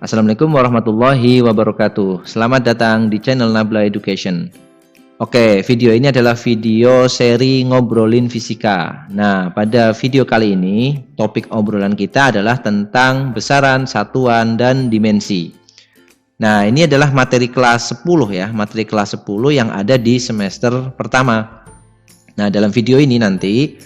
Assalamualaikum warahmatullahi wabarakatuh. Selamat datang di channel Nabla Education. Oke, video ini adalah video seri ngobrolin fisika. Nah, pada video kali ini, topik obrolan kita adalah tentang besaran, satuan, dan dimensi. Nah, ini adalah materi kelas 10 ya, materi kelas 10 yang ada di semester pertama. Nah, dalam video ini nanti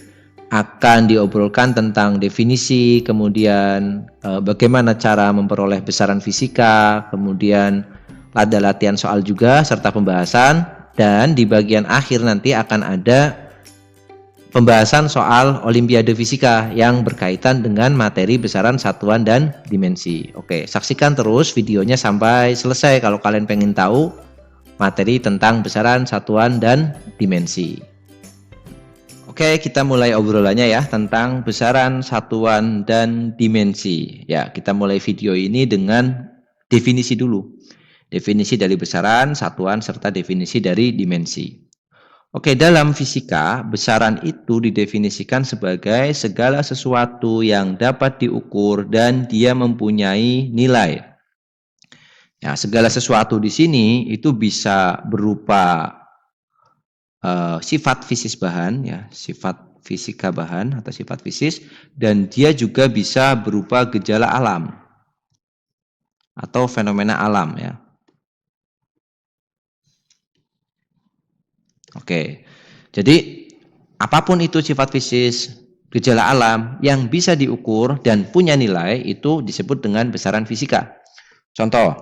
akan diobrolkan tentang definisi, kemudian bagaimana cara memperoleh besaran fisika, kemudian ada latihan soal juga serta pembahasan, dan di bagian akhir nanti akan ada pembahasan soal olimpiade fisika yang berkaitan dengan materi besaran, satuan, dan dimensi. Oke, saksikan terus videonya sampai selesai kalau kalian pengen tahu materi tentang besaran, satuan, dan dimensi. Oke, kita mulai obrolannya ya tentang besaran, satuan, dan dimensi. Ya, kita mulai video ini dengan definisi dulu. Definisi dari besaran, satuan, serta definisi dari dimensi. Oke, dalam fisika, besaran itu didefinisikan sebagai segala sesuatu yang dapat diukur dan dia mempunyai nilai. Ya, segala sesuatu di sini itu bisa berupa sifat fisis bahan ya, sifat fisika bahan atau sifat fisis, dan dia juga bisa berupa gejala alam atau fenomena alam ya. Oke. Jadi apapun itu sifat fisis, gejala alam yang bisa diukur dan punya nilai itu disebut dengan besaran fisika. Contoh,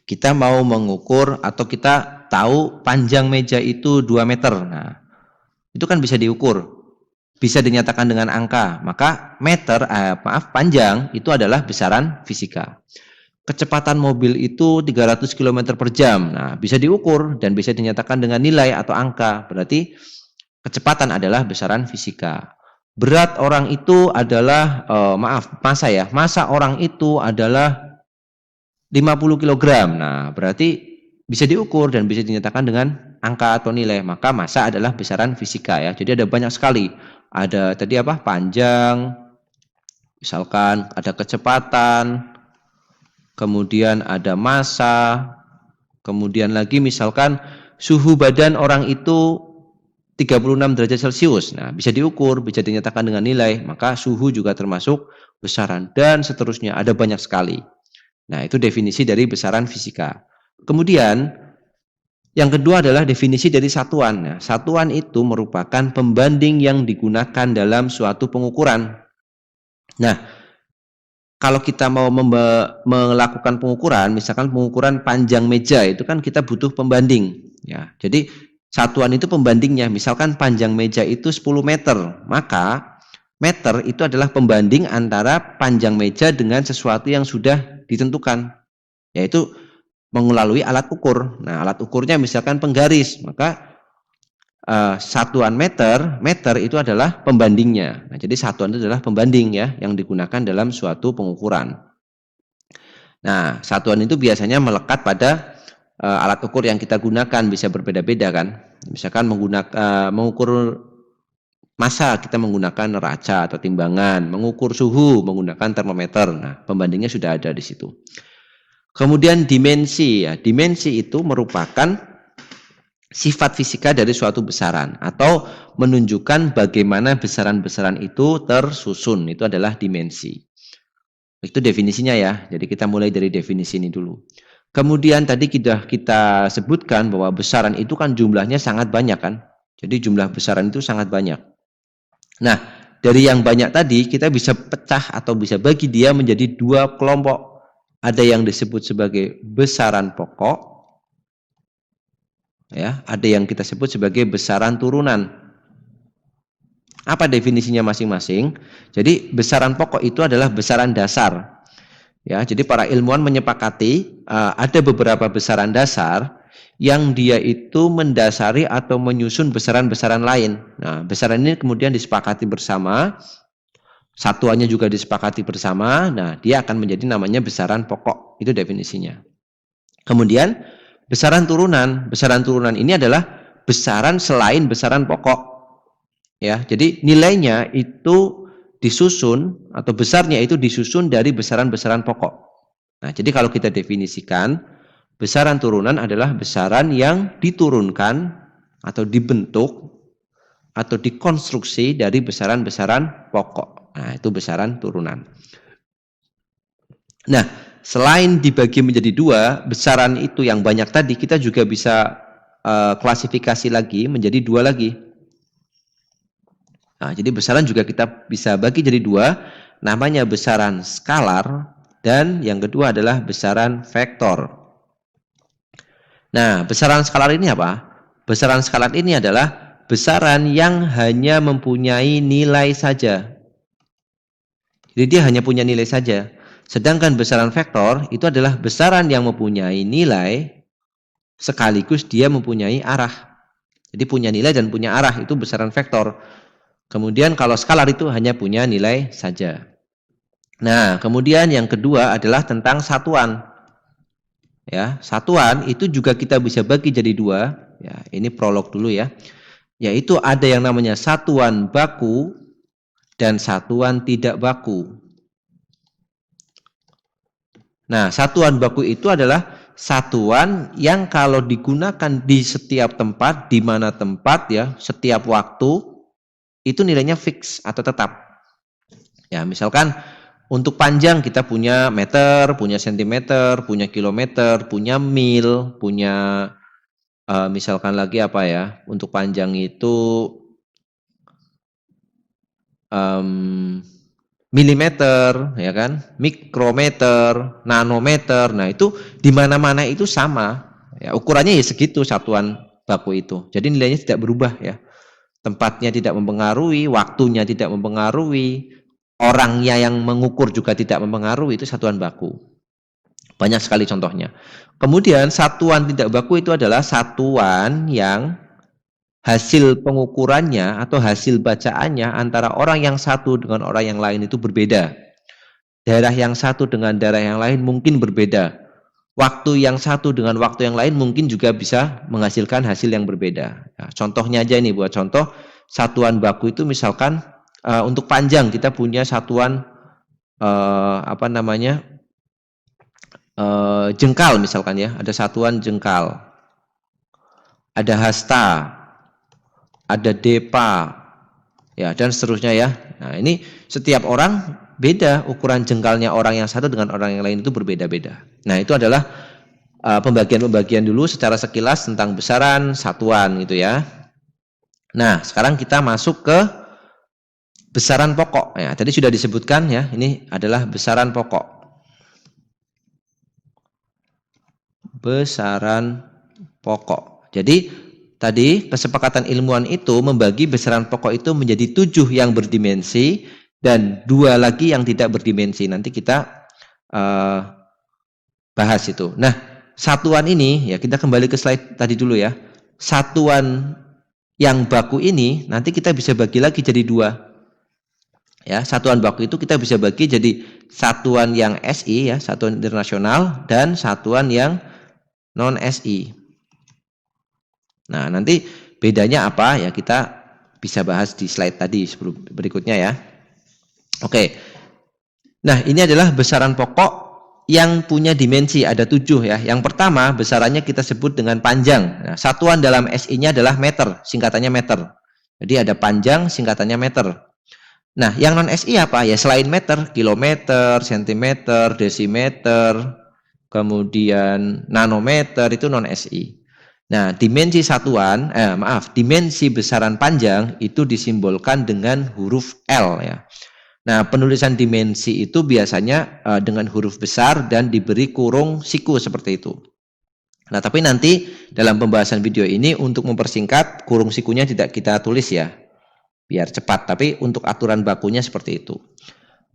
kita mau mengukur atau kita tahu panjang meja itu 2 meter. Nah, itu kan bisa diukur, bisa dinyatakan dengan angka. Maka panjang itu adalah besaran fisika. Kecepatan mobil itu 300 km per jam. Nah, bisa diukur dan bisa dinyatakan dengan nilai atau angka. Berarti kecepatan adalah besaran fisika. Berat orang itu adalah massa orang itu adalah 50 kg. Nah, berarti bisa diukur dan bisa dinyatakan dengan angka atau nilai. Maka massa adalah besaran fisika ya. Jadi ada banyak sekali. Ada tadi panjang, misalkan ada kecepatan, kemudian ada massa, kemudian lagi misalkan suhu badan orang itu 36 derajat Celcius. Nah, bisa diukur, bisa dinyatakan dengan nilai. Maka suhu juga termasuk besaran dan seterusnya. Ada banyak sekali. Nah, itu definisi dari besaran fisika. Kemudian, yang kedua adalah definisi dari satuan. Nah, satuan itu merupakan pembanding yang digunakan dalam suatu pengukuran. Nah, kalau kita mau melakukan pengukuran, misalkan pengukuran panjang meja, itu kan kita butuh pembanding. Ya, jadi satuan itu pembandingnya. Misalkan panjang meja itu 10 meter, maka meter itu adalah pembanding antara panjang meja dengan sesuatu yang sudah ditentukan, yaitu melalui alat ukur. Nah, alat ukurnya misalkan penggaris, maka satuan meter itu adalah pembandingnya. Nah, jadi satuan itu adalah pembanding ya yang digunakan dalam suatu pengukuran. Nah, satuan itu biasanya melekat pada alat ukur yang kita gunakan, bisa berbeda-beda kan. Misalkan mengukur massa kita menggunakan neraca atau timbangan, mengukur suhu menggunakan termometer. Nah, pembandingnya sudah ada di situ. Kemudian dimensi ya. Dimensi itu merupakan sifat fisika dari suatu besaran atau menunjukkan bagaimana besaran-besaran itu tersusun. Itu adalah dimensi. Itu definisinya ya. Jadi kita mulai dari definisi ini dulu. Kemudian tadi kita sebutkan bahwa besaran itu kan jumlahnya sangat banyak kan. Jadi jumlah besaran itu sangat banyak. Nah, dari yang banyak tadi kita bisa pecah atau bisa bagi dia menjadi 2 kelompok. Ada yang disebut sebagai besaran pokok, ya, ada yang kita sebut sebagai besaran turunan. Apa definisinya masing-masing? Jadi besaran pokok itu adalah besaran dasar. Ya, jadi para ilmuwan menyepakati ada beberapa besaran dasar yang dia itu mendasari atau menyusun besaran-besaran lain. Nah, besaran ini kemudian disepakati bersama, satuannya juga disepakati bersama. Nah, dia akan menjadi namanya besaran pokok. Itu definisinya. Kemudian besaran turunan. Besaran turunan ini adalah besaran selain besaran pokok. Ya, jadi nilainya itu disusun atau besarnya itu disusun dari besaran-besaran pokok. Nah, jadi kalau kita definisikan, besaran turunan adalah besaran yang diturunkan atau dibentuk atau dikonstruksi dari besaran-besaran pokok. Nah, itu besaran turunan. Nah, selain dibagi menjadi dua, besaran itu yang banyak tadi, kita juga bisa klasifikasi lagi menjadi dua lagi. Nah, jadi besaran juga kita bisa bagi jadi dua, namanya besaran skalar, dan yang kedua adalah besaran vektor. Nah, besaran skalar ini apa? Besaran skalar ini adalah besaran yang hanya mempunyai nilai saja. Jadi dia hanya punya nilai saja. Sedangkan besaran vektor itu adalah besaran yang mempunyai nilai sekaligus dia mempunyai arah. Jadi punya nilai dan punya arah, itu besaran vektor. Kemudian kalau skalar itu hanya punya nilai saja. Nah, kemudian yang kedua adalah tentang satuan. Ya, satuan itu juga kita bisa bagi jadi dua. Ya, ini prolog dulu ya. Yaitu ada yang namanya satuan baku dan satuan tidak baku. Nah, satuan baku itu adalah satuan yang kalau digunakan di setiap tempat, di mana tempat ya, setiap waktu, itu nilainya fix atau tetap. Ya, misalkan untuk panjang kita punya meter, punya sentimeter, punya kilometer, punya mil, punya misalkan lagi apa ya, untuk panjang itu milimeter, ya kan, mikrometer, nanometer. Nah, itu di mana-mana itu sama. Ya, ukurannya ya segitu satuan baku itu. Jadi nilainya tidak berubah ya. Tempatnya tidak mempengaruhi, waktunya tidak mempengaruhi, orangnya yang mengukur juga tidak mempengaruhi, itu satuan baku. Banyak sekali contohnya. Kemudian satuan tidak baku itu adalah satuan yang hasil pengukurannya atau hasil bacaannya antara orang yang satu dengan orang yang lain itu berbeda. Daerah yang satu dengan daerah yang lain mungkin berbeda. Waktu yang satu dengan waktu yang lain mungkin juga bisa menghasilkan hasil yang berbeda. Nah, contohnya aja ini, buat contoh, satuan baku itu misalkan untuk panjang kita punya satuan jengkal misalkan ya, ada satuan jengkal, ada hasta, ada depa, ya, dan seterusnya ya. Nah, ini setiap orang beda, ukuran jengkalnya orang yang satu dengan orang yang lain itu berbeda-beda. Nah, itu adalah pembagian-pembagian dulu secara sekilas tentang besaran satuan gitu ya. Nah, sekarang kita masuk ke besaran pokok. Ya, tadi sudah disebutkan ya, ini adalah besaran pokok. Besaran pokok. Jadi tadi kesepakatan ilmuwan itu membagi besaran pokok itu menjadi 7 yang berdimensi dan 2 lagi yang tidak berdimensi. Nanti kita bahas itu. Nah, satuan ini ya, kita kembali ke slide tadi dulu ya. Satuan yang baku ini nanti kita bisa bagi lagi jadi 2. Ya, satuan baku itu kita bisa bagi jadi satuan yang SI ya, satuan internasional, dan satuan yang non SI. Nah, nanti bedanya apa ya, kita bisa bahas di slide tadi berikutnya ya. Oke. Nah, ini adalah besaran pokok yang punya dimensi, ada 7 ya. Yang pertama, besarannya kita sebut dengan panjang. Nah, satuan dalam SI-nya adalah meter, singkatannya meter. Jadi ada panjang, singkatannya meter. Nah, yang non SI apa? Ya selain meter, kilometer, sentimeter, desimeter, kemudian nanometer, itu non SI. Nah, dimensi dimensi besaran panjang itu disimbolkan dengan huruf L ya. Nah, penulisan dimensi itu biasanya dengan huruf besar dan diberi kurung siku seperti itu. Nah, tapi nanti dalam pembahasan video ini untuk mempersingkat, kurung sikunya tidak kita tulis ya, biar cepat. Tapi untuk aturan bakunya seperti itu.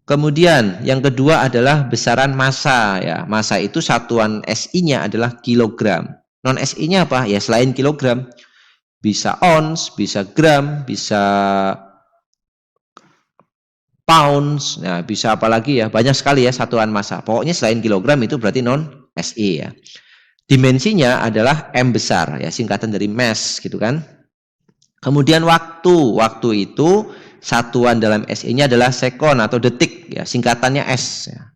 Kemudian yang kedua adalah besaran massa ya. Massa itu satuan SI-nya adalah kilogram. Non SI-nya apa? Ya selain kilogram. Bisa ons, bisa gram, bisa pounds, nah bisa apa lagi ya, banyak sekali ya satuan massa. Pokoknya selain kilogram itu berarti non SI ya. Dimensinya adalah M besar ya, singkatan dari mass gitu kan. Kemudian waktu itu satuan dalam SI-nya adalah sekon atau detik ya, singkatannya S ya.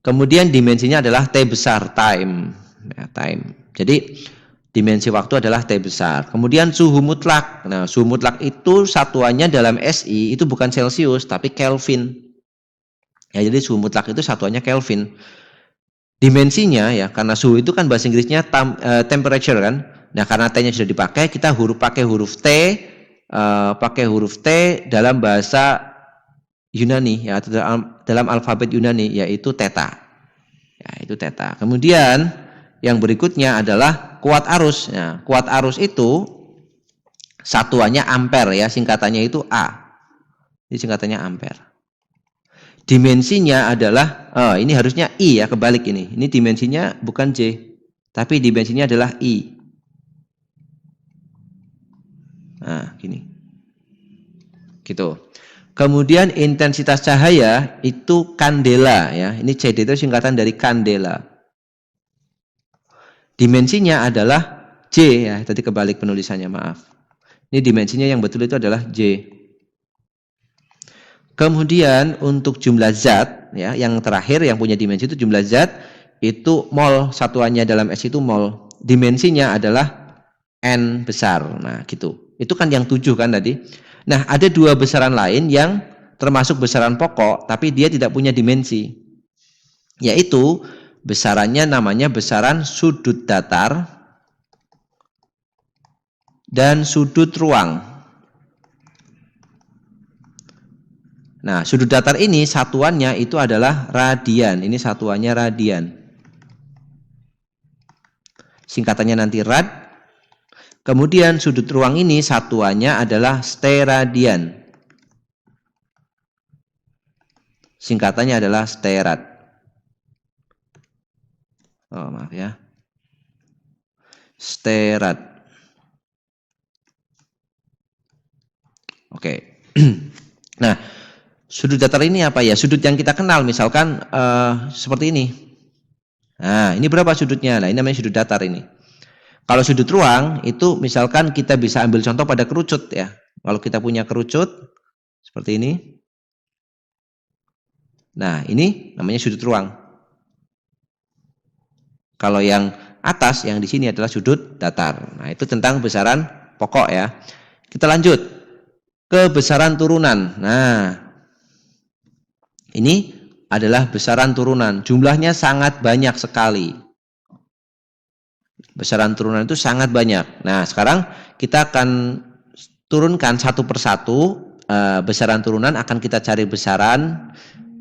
Kemudian dimensinya adalah T besar, time. Ya, time. Jadi dimensi waktu adalah T besar. Kemudian suhu mutlak. Nah, suhu mutlak itu satuannya dalam SI itu bukan Celcius tapi Kelvin. Ya, jadi suhu mutlak itu satuannya Kelvin. Dimensinya ya, karena suhu itu kan bahasa Inggrisnya temperature kan. Nah, karena T-nya sudah dipakai, kita pakai huruf T dalam bahasa Yunani ya, atau dalam alfabet Yunani, yaitu theta. Ya, itu theta. Kemudian yang berikutnya adalah kuat arus. Ya, kuat arus itu satuannya ampere ya, singkatannya itu A. Ini singkatannya ampere. Dimensinya adalah ini harusnya I ya, kebalik ini. Ini dimensinya bukan J, tapi dimensinya adalah I. Nah, gini. Gitu. Kemudian intensitas cahaya itu kandela ya. Ini CD itu singkatan dari kandela. Dimensinya adalah J ya. Tadi kebalik penulisannya, maaf. Ini dimensinya yang betul itu adalah J. Kemudian untuk jumlah zat ya, yang terakhir yang punya dimensi itu jumlah zat itu mol, satuannya dalam S itu mol. Dimensinya adalah N besar. Nah, gitu. Itu kan yang 7 kan tadi. Nah, ada 2 besaran lain yang termasuk besaran pokok, tapi dia tidak punya dimensi. Yaitu besarannya namanya besaran sudut datar dan sudut ruang. Nah, sudut datar ini satuannya itu adalah radian. Ini satuannya radian. Singkatannya nanti rad. Kemudian sudut ruang ini satuannya adalah steradian. Singkatannya adalah sterad. Oh, maaf ya. Sterad. Oke. Nah, sudut datar ini apa ya? Sudut yang kita kenal misalkan seperti ini. Nah, ini berapa sudutnya? Nah, ini namanya sudut datar ini. Kalau sudut ruang itu misalkan kita bisa ambil contoh pada kerucut ya. Kalau kita punya kerucut seperti ini. Nah, ini namanya sudut ruang. Kalau yang atas yang di sini adalah sudut datar. Nah, itu tentang besaran pokok ya. Kita lanjut ke besaran turunan. Nah, ini adalah besaran turunan. Jumlahnya sangat banyak sekali. Besaran turunan itu sangat banyak. Nah, sekarang kita akan turunkan satu persatu besaran turunan, akan kita cari besaran,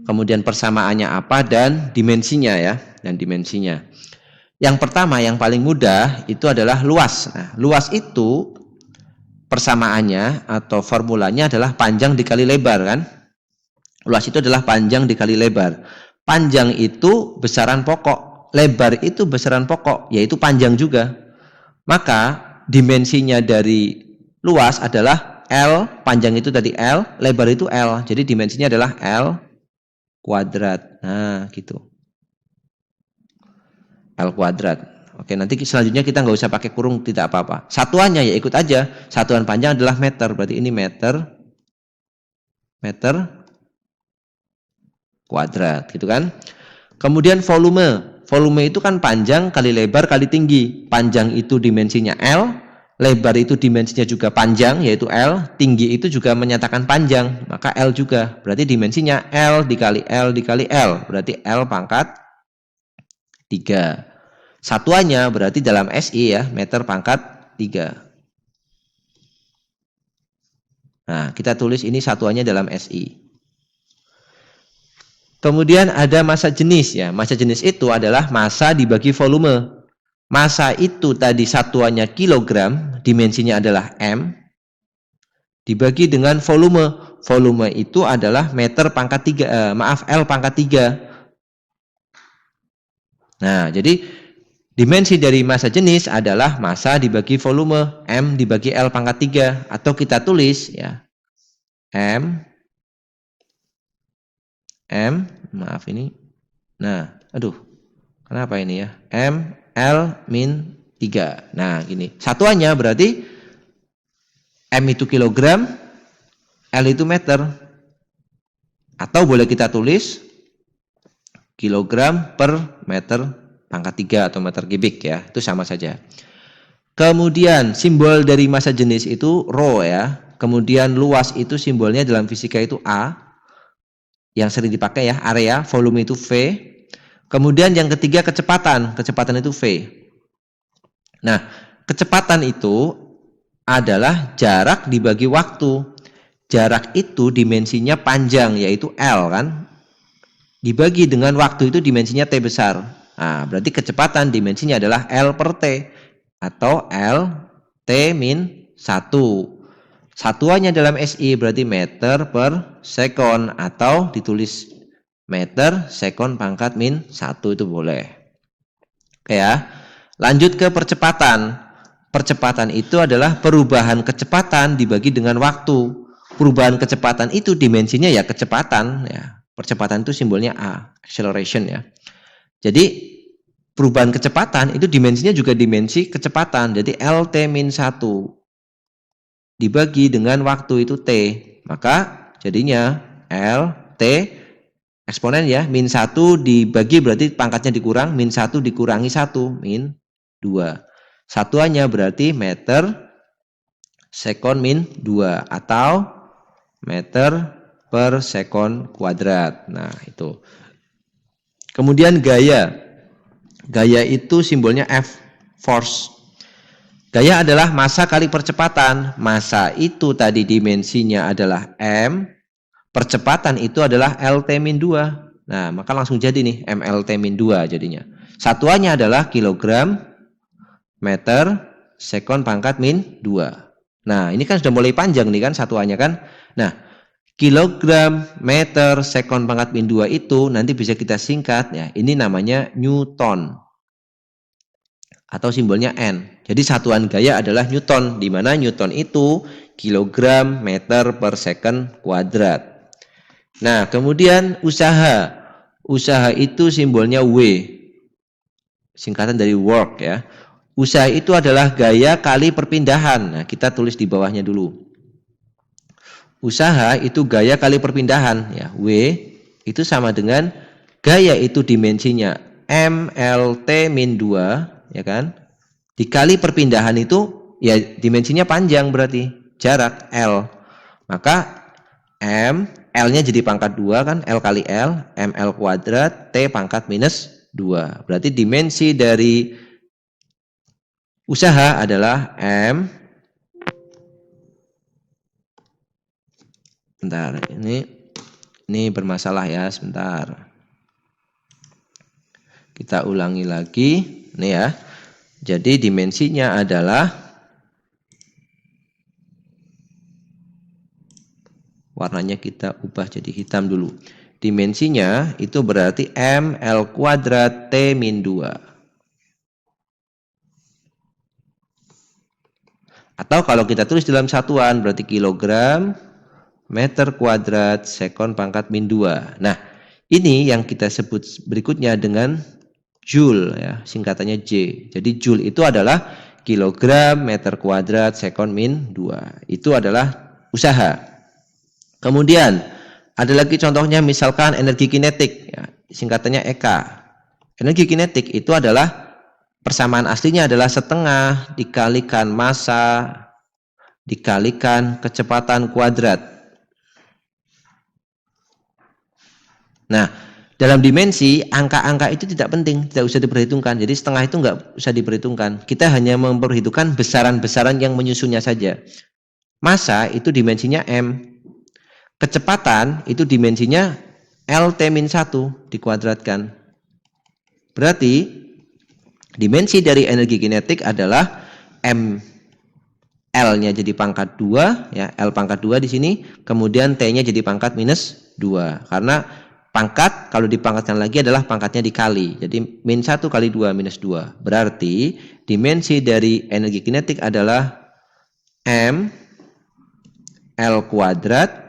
kemudian persamaannya apa dan dimensinya ya, dan dimensinya. Yang pertama yang paling mudah itu adalah luas. Nah, luas itu persamaannya atau formulanya adalah panjang dikali lebar kan? Luas itu adalah panjang dikali lebar. Panjang itu besaran pokok. Lebar itu besaran pokok, yaitu panjang juga. Maka dimensinya dari luas adalah L, panjang itu tadi L, lebar itu L. Jadi dimensinya adalah L kuadrat. Nah, gitu. L kuadrat. Oke, nanti selanjutnya kita nggak usah pakai kurung, tidak apa-apa. Satuannya ya ikut aja. Satuan panjang adalah meter, berarti ini meter kuadrat, gitu kan? Kemudian volume. Volume itu kan panjang kali lebar kali tinggi. Panjang itu dimensinya L, lebar itu dimensinya juga panjang, yaitu L, tinggi itu juga menyatakan panjang, maka L juga. Berarti dimensinya L dikali L dikali L, berarti L pangkat 3. Satuannya berarti dalam SI ya, meter pangkat 3. Nah, kita tulis ini satuannya dalam SI. Kemudian ada massa jenis ya. Massa jenis itu adalah massa dibagi volume. Massa itu tadi satuannya kilogram, dimensinya adalah M, dibagi dengan volume. Volume itu adalah meter pangkat 3, L pangkat 3. Nah, jadi dimensi dari massa jenis adalah massa dibagi volume, M dibagi L pangkat 3. Atau kita tulis ya, maaf ini. Nah, aduh. Kenapa ini ya? M, L, min 3. Nah, gini. Satuannya berarti M itu kilogram, L itu meter. Atau boleh kita tulis kilogram per meter pangkat 3 atau meter kubik ya. Itu sama saja. Kemudian simbol dari massa jenis itu rho ya. Kemudian luas itu simbolnya dalam fisika itu A. Yang sering dipakai ya, area, volume itu V. Kemudian yang ketiga kecepatan. Kecepatan itu V. Nah, kecepatan itu adalah jarak dibagi waktu. Jarak itu dimensinya panjang, yaitu L kan. Dibagi dengan waktu itu dimensinya T besar. Nah, berarti kecepatan dimensinya adalah L per T. Atau L T min 1. Satuannya dalam SI berarti meter per sekon. Atau ditulis meter sekon pangkat min 1 itu boleh. Oke ya. Lanjut ke percepatan. Percepatan itu adalah perubahan kecepatan dibagi dengan waktu. Perubahan kecepatan itu dimensinya ya kecepatan ya. Percepatan itu simbolnya A, acceleration ya. Jadi perubahan kecepatan itu dimensinya juga dimensi kecepatan. Jadi LT min 1 dibagi dengan waktu itu T. Maka jadinya LT eksponen ya, min 1 dibagi berarti pangkatnya dikurang, min 1 dikurangi 1, min 2. Satuannya berarti meter sekon min 2 atau meter per sekon kuadrat. Nah, itu. Kemudian gaya. Gaya itu simbolnya F, force. Gaya adalah massa kali percepatan. Massa itu tadi dimensinya adalah M. Percepatan itu adalah LT min 2. Nah, maka langsung jadi nih MLT min 2 jadinya. Satuannya adalah kilogram meter sekon pangkat min 2. Nah, ini kan sudah mulai panjang nih kan satuannya kan. Nah, kilogram meter sekon pangkat min 2 itu nanti bisa kita singkat ya. Ini namanya Newton. Atau simbolnya N. Jadi satuan gaya adalah Newton, di mana Newton itu kilogram meter per second kuadrat. Nah, kemudian usaha. Usaha itu simbolnya W. Singkatan dari work ya. Usaha itu adalah gaya kali perpindahan. Nah, kita tulis di bawahnya dulu. Usaha itu gaya kali perpindahan ya. W itu sama dengan gaya itu dimensinya MLT min 2 ya kan. Dikali perpindahan itu ya dimensinya panjang berarti jarak L. Maka L-nya jadi pangkat 2 kan, L kali L, ML kuadrat T pangkat minus 2. Berarti dimensi dari usaha adalah M. Bentar, ini bermasalah ya, sebentar. Kita ulangi lagi, nih ya. Jadi dimensinya adalah warnanya kita ubah jadi hitam dulu. Dimensinya itu berarti ML kuadrat T min 2. Atau kalau kita tulis dalam satuan berarti kilogram meter kuadrat sekon pangkat min 2. Nah, ini yang kita sebut berikutnya dengan Joule ya, singkatannya J. Jadi Joule itu adalah kilogram meter kuadrat sekon min 2. Itu adalah usaha. Kemudian ada lagi contohnya misalkan energi kinetik ya, singkatannya EK. Energi kinetik itu adalah persamaan aslinya adalah setengah dikalikan massa dikalikan kecepatan kuadrat. Nah, dalam dimensi, angka-angka itu tidak penting, tidak usah diperhitungkan. Jadi setengah itu nggak usah diperhitungkan. Kita hanya memperhitungkan besaran-besaran yang menyusunnya saja. Massa itu dimensinya M. Kecepatan itu dimensinya LT-1 dikuadratkan. Berarti, dimensi dari energi kinetik adalah M. L-nya jadi pangkat 2, ya, L pangkat 2 di sini. Kemudian T-nya jadi pangkat minus 2. Karena pangkat kalau dipangkatkan lagi adalah pangkatnya dikali. Jadi min 1 kali 2 minus 2. Berarti dimensi dari energi kinetik adalah M L kuadrat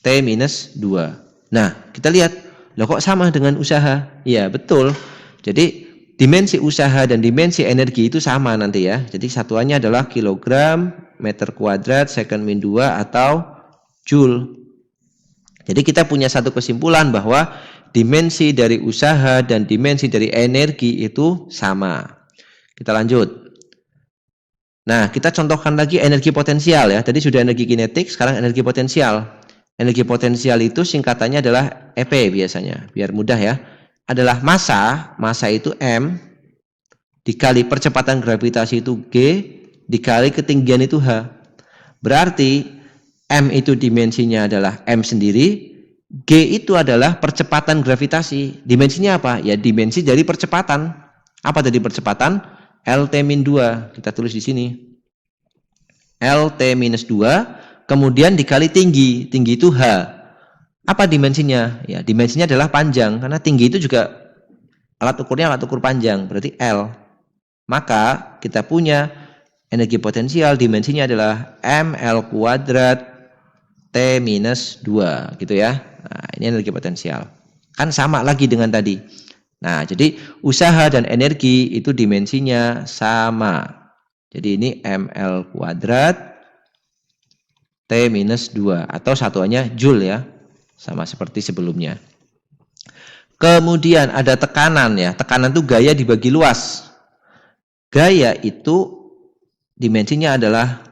T minus 2. Nah, kita lihat. Loh kok sama dengan usaha? Iya, betul. Jadi dimensi usaha dan dimensi energi itu sama nanti ya. Jadi satuannya adalah kilogram meter kuadrat second min 2 atau Joule. Jadi kita punya satu kesimpulan bahwa dimensi dari usaha dan dimensi dari energi itu sama. Kita lanjut. Nah, kita contohkan lagi energi potensial ya. Tadi sudah energi kinetik, sekarang energi potensial. Energi potensial itu singkatannya adalah EP biasanya, biar mudah ya. Adalah massa itu M, dikali percepatan gravitasi itu G, dikali ketinggian itu H. Berarti M itu dimensinya adalah M sendiri, G itu adalah percepatan gravitasi. Dimensinya apa? Ya dimensi dari percepatan. Apa tadi percepatan? LT-2, kita tulis di sini. LT-2, kemudian dikali tinggi. Tinggi itu H. Apa dimensinya? Ya, dimensinya adalah panjang, karena tinggi itu juga alat ukurnya alat ukur panjang, berarti L. Maka kita punya energi potensial dimensinya adalah mL kuadrat T-2, gitu ya. Nah, ini energi potensial. Kan sama lagi dengan tadi. Nah, jadi usaha dan energi itu dimensinya sama. Jadi ini mL kuadrat T-2 atau satuannya Joule ya. Sama seperti sebelumnya. Kemudian ada tekanan ya. Tekanan itu gaya dibagi luas. Gaya itu dimensinya adalah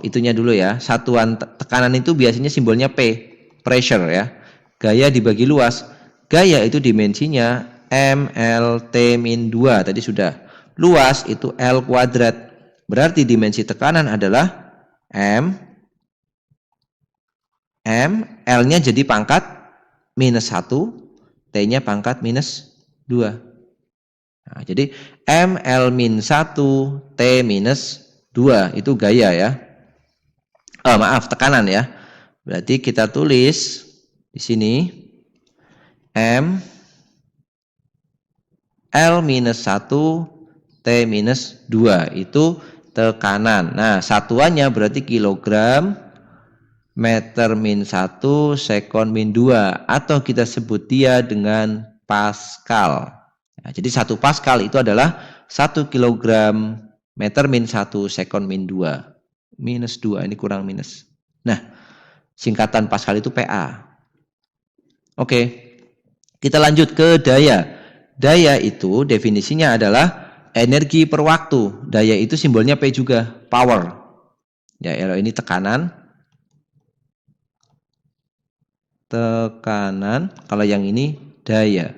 itunya dulu ya. Satuan tekanan itu biasanya simbolnya P, pressure ya. Gaya dibagi luas. Gaya itu dimensinya mLT-2 tadi sudah. Luas itu L kuadrat. Berarti dimensi tekanan adalah M, L-nya jadi pangkat -1, T-nya pangkat -2. Nah, jadi mL-1, T-2 itu gaya ya. Tekanan ya. Berarti kita tulis di sini M L-1 T-2 itu tekanan. Nah, satuannya berarti kilogram meter -1 sekon -2 atau kita sebut dia dengan Pascal. Nah, jadi 1 Pascal itu adalah 1 kilogram meter -1 sekon -2. -2 ini kurang minus. Nah, singkatan Pascal itu PA. Oke, kita lanjut ke daya. Daya itu definisinya adalah energi per waktu. Daya itu simbolnya P juga, power. Ya, ini tekanan. Tekanan, kalau yang ini daya.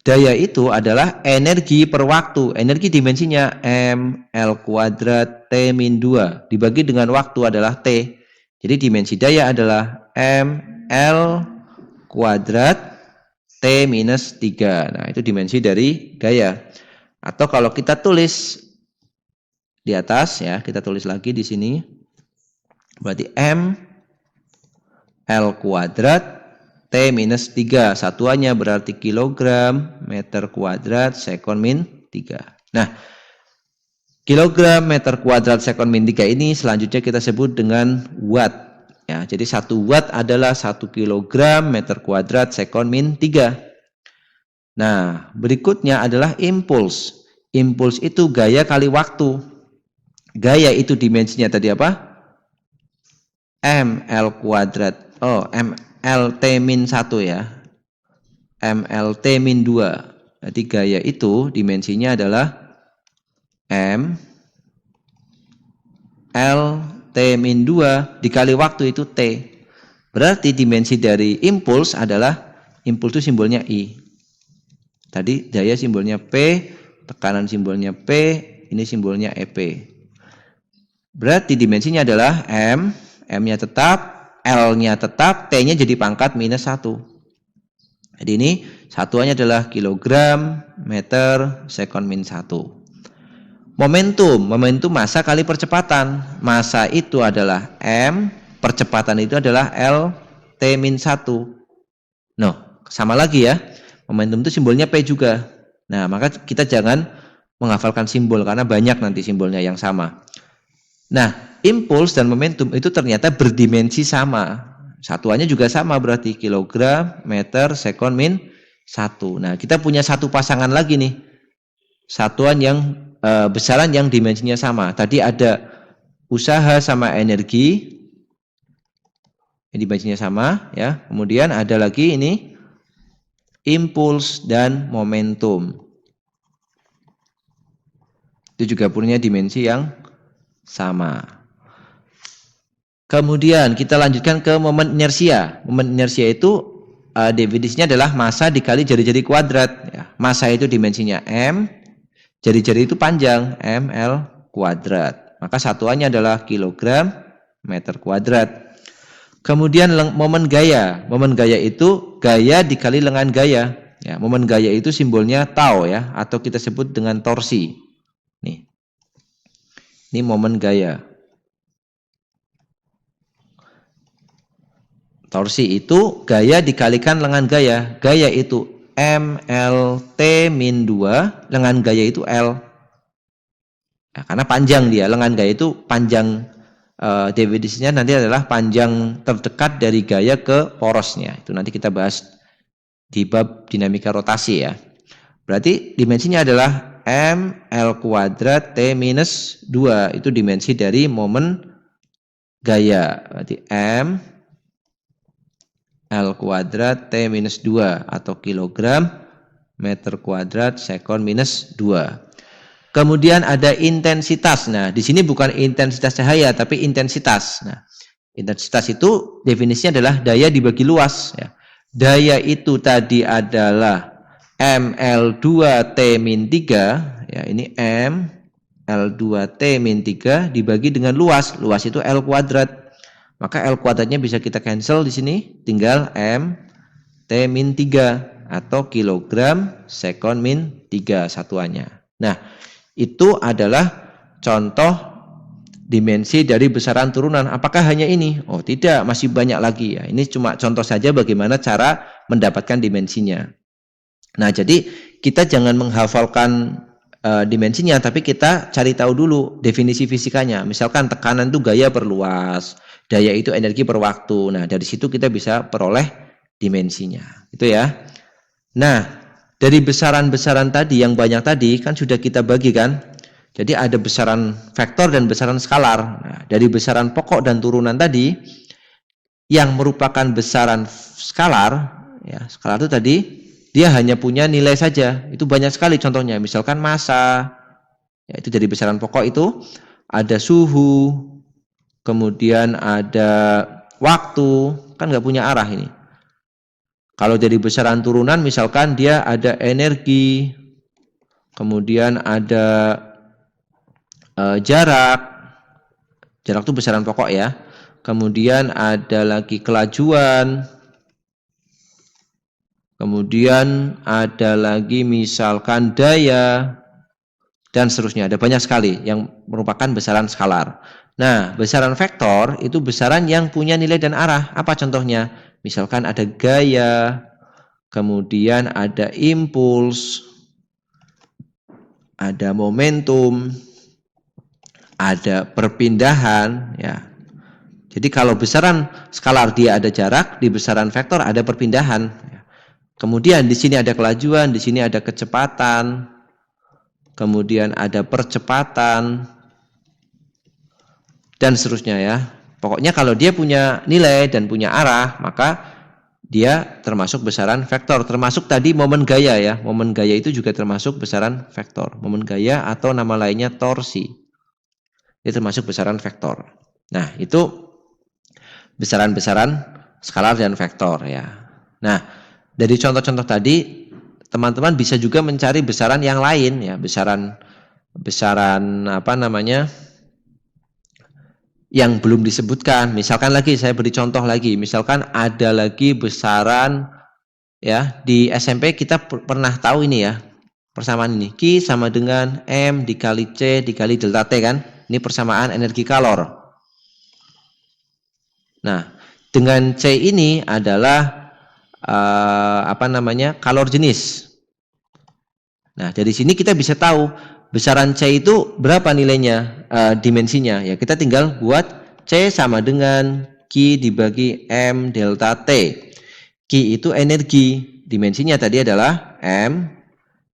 Daya itu adalah energi per waktu. Energi dimensinya mL kuadrat T-2. Dibagi dengan waktu adalah T. Jadi dimensi daya adalah mL kuadrat T-3. Nah, itu dimensi dari daya. Atau kalau kita tulis di atas ya, kita tulis lagi di sini. Berarti mL kuadrat T-3. Satuannya berarti kilogram meter kuadrat sekon -3. Nah, kilogram meter kuadrat sekon -3 ini selanjutnya kita sebut dengan watt. Ya, jadi 1 watt adalah 1 kilogram meter kuadrat sekon -3. Nah, berikutnya adalah impuls. Impuls itu gaya kali waktu. Gaya itu dimensinya tadi apa? mL kuadrat. mLT-1 ya. mLT-2. Jadi gaya itu dimensinya adalah m L-T-2 dikali waktu itu T. Berarti dimensi dari impuls adalah, impuls itu simbolnya I. Tadi daya simbolnya P, tekanan simbolnya P, ini simbolnya EP. Berarti dimensinya adalah M, M-nya tetap, L-nya tetap, T-nya jadi pangkat -1. Jadi ini satuannya adalah kilogram meter sekon -1. Momentum massa kali percepatan. Massa itu adalah M, percepatan itu adalah L T-1. Sama lagi ya. Momentum itu simbolnya P juga. Nah, maka kita jangan menghafalkan simbol karena banyak nanti simbolnya yang sama. Nah, impuls dan momentum itu ternyata berdimensi sama. Satuannya juga sama berarti kilogram meter sekon -1. Nah, kita punya satu pasangan lagi nih. Satuan yang besaran yang dimensinya sama. Tadi ada usaha sama energi. Ini dimensinya sama ya. Kemudian ada lagi ini impuls dan momentum. Itu juga punya dimensi yang sama. Kemudian kita lanjutkan ke momen inersia. Momen inersia itu definisinya adalah massa dikali jari-jari kuadrat. Ya. Massa itu dimensinya M, jari-jari itu panjang, ml kuadrat. Maka satuannya adalah kilogram meter kuadrat. Kemudian momen gaya. Momen gaya itu gaya dikali lengan gaya. Ya, momen gaya itu simbolnya tau ya, atau kita sebut dengan torsi. Nih. Ini momen gaya. Torsi itu gaya dikalikan lengan gaya. Gaya itu mlt-2, lengan gaya itu L. Nah, karena panjang dia, lengan gaya itu panjang, definisinya nanti adalah panjang terdekat dari gaya ke porosnya. Itu nanti kita bahas di bab dinamika rotasi ya. Berarti dimensinya adalah ml kuadrat t minus 2. Itu dimensi dari momen gaya. Berarti m L kuadrat T minus 2 atau kilogram meter kuadrat sekon minus 2. Kemudian ada intensitas. Nah, di sini bukan intensitas cahaya tapi intensitas. Nah, intensitas itu definisinya adalah daya dibagi luas ya. Daya itu tadi adalah mL2T-3 ya, ini M L2T-3 dibagi dengan luas. Luas itu L kuadrat. Maka L kuadratnya bisa kita cancel di sini, tinggal M T-3 atau kilogram sekon min 3 satuannya. Nah, itu adalah contoh dimensi dari besaran turunan. Apakah hanya ini? Oh, tidak, masih banyak lagi ya. Ini cuma contoh saja bagaimana cara mendapatkan dimensinya. Nah, jadi kita jangan menghafalkan dimensinya, tapi kita cari tahu dulu definisi fisikanya. Misalkan tekanan itu gaya per luas, daya itu energi per waktu. Nah, dari situ kita bisa peroleh dimensinya. Itu ya. Nah, dari besaran-besaran tadi yang banyak tadi kan sudah kita bagi kan. Jadi ada besaran vektor dan besaran skalar. Nah, dari besaran pokok dan turunan tadi yang merupakan besaran skalar, ya, skalar itu tadi dia hanya punya nilai saja. Itu banyak sekali contohnya. Misalkan massa, ya, itu dari besaran pokok itu ada suhu, kemudian ada waktu, kan nggak punya arah ini. Kalau dari besaran turunan misalkan dia ada energi, kemudian ada jarak itu besaran pokok ya. Kemudian ada lagi kelajuan, kemudian ada lagi misalkan daya, dan seterusnya. Ada banyak sekali yang merupakan besaran skalar. Nah, besaran vektor itu besaran yang punya nilai dan arah. Apa contohnya? Misalkan ada gaya, kemudian ada impuls, ada momentum, ada perpindahan, ya. Jadi kalau besaran skalar dia ada jarak, di besaran vektor ada perpindahan. Kemudian di sini ada kelajuan, di sini ada kecepatan, kemudian ada percepatan, dan seterusnya ya. Pokoknya kalau dia punya nilai dan punya arah, maka dia termasuk besaran vektor. Termasuk tadi momen gaya ya. Momen gaya itu juga termasuk besaran vektor. Momen gaya atau nama lainnya torsi. Dia termasuk besaran vektor. Nah, itu besaran-besaran skalar dan vektor ya. Nah, dari contoh-contoh tadi, teman-teman bisa juga mencari besaran yang lain ya. Besaran apa namanya? Yang belum disebutkan. Misalkan lagi saya beri contoh lagi, misalkan ada lagi besaran ya, di SMP kita pernah tahu ini ya, persamaan ini, Q sama dengan M dikali C dikali delta T kan, ini persamaan energi kalor. Nah, dengan C ini adalah kalor jenis. Nah, dari sini kita bisa tahu besaran C itu berapa nilainya, dimensinya. Ya, kita tinggal buat C sama dengan Q dibagi M delta T. Q itu energi, dimensinya tadi adalah M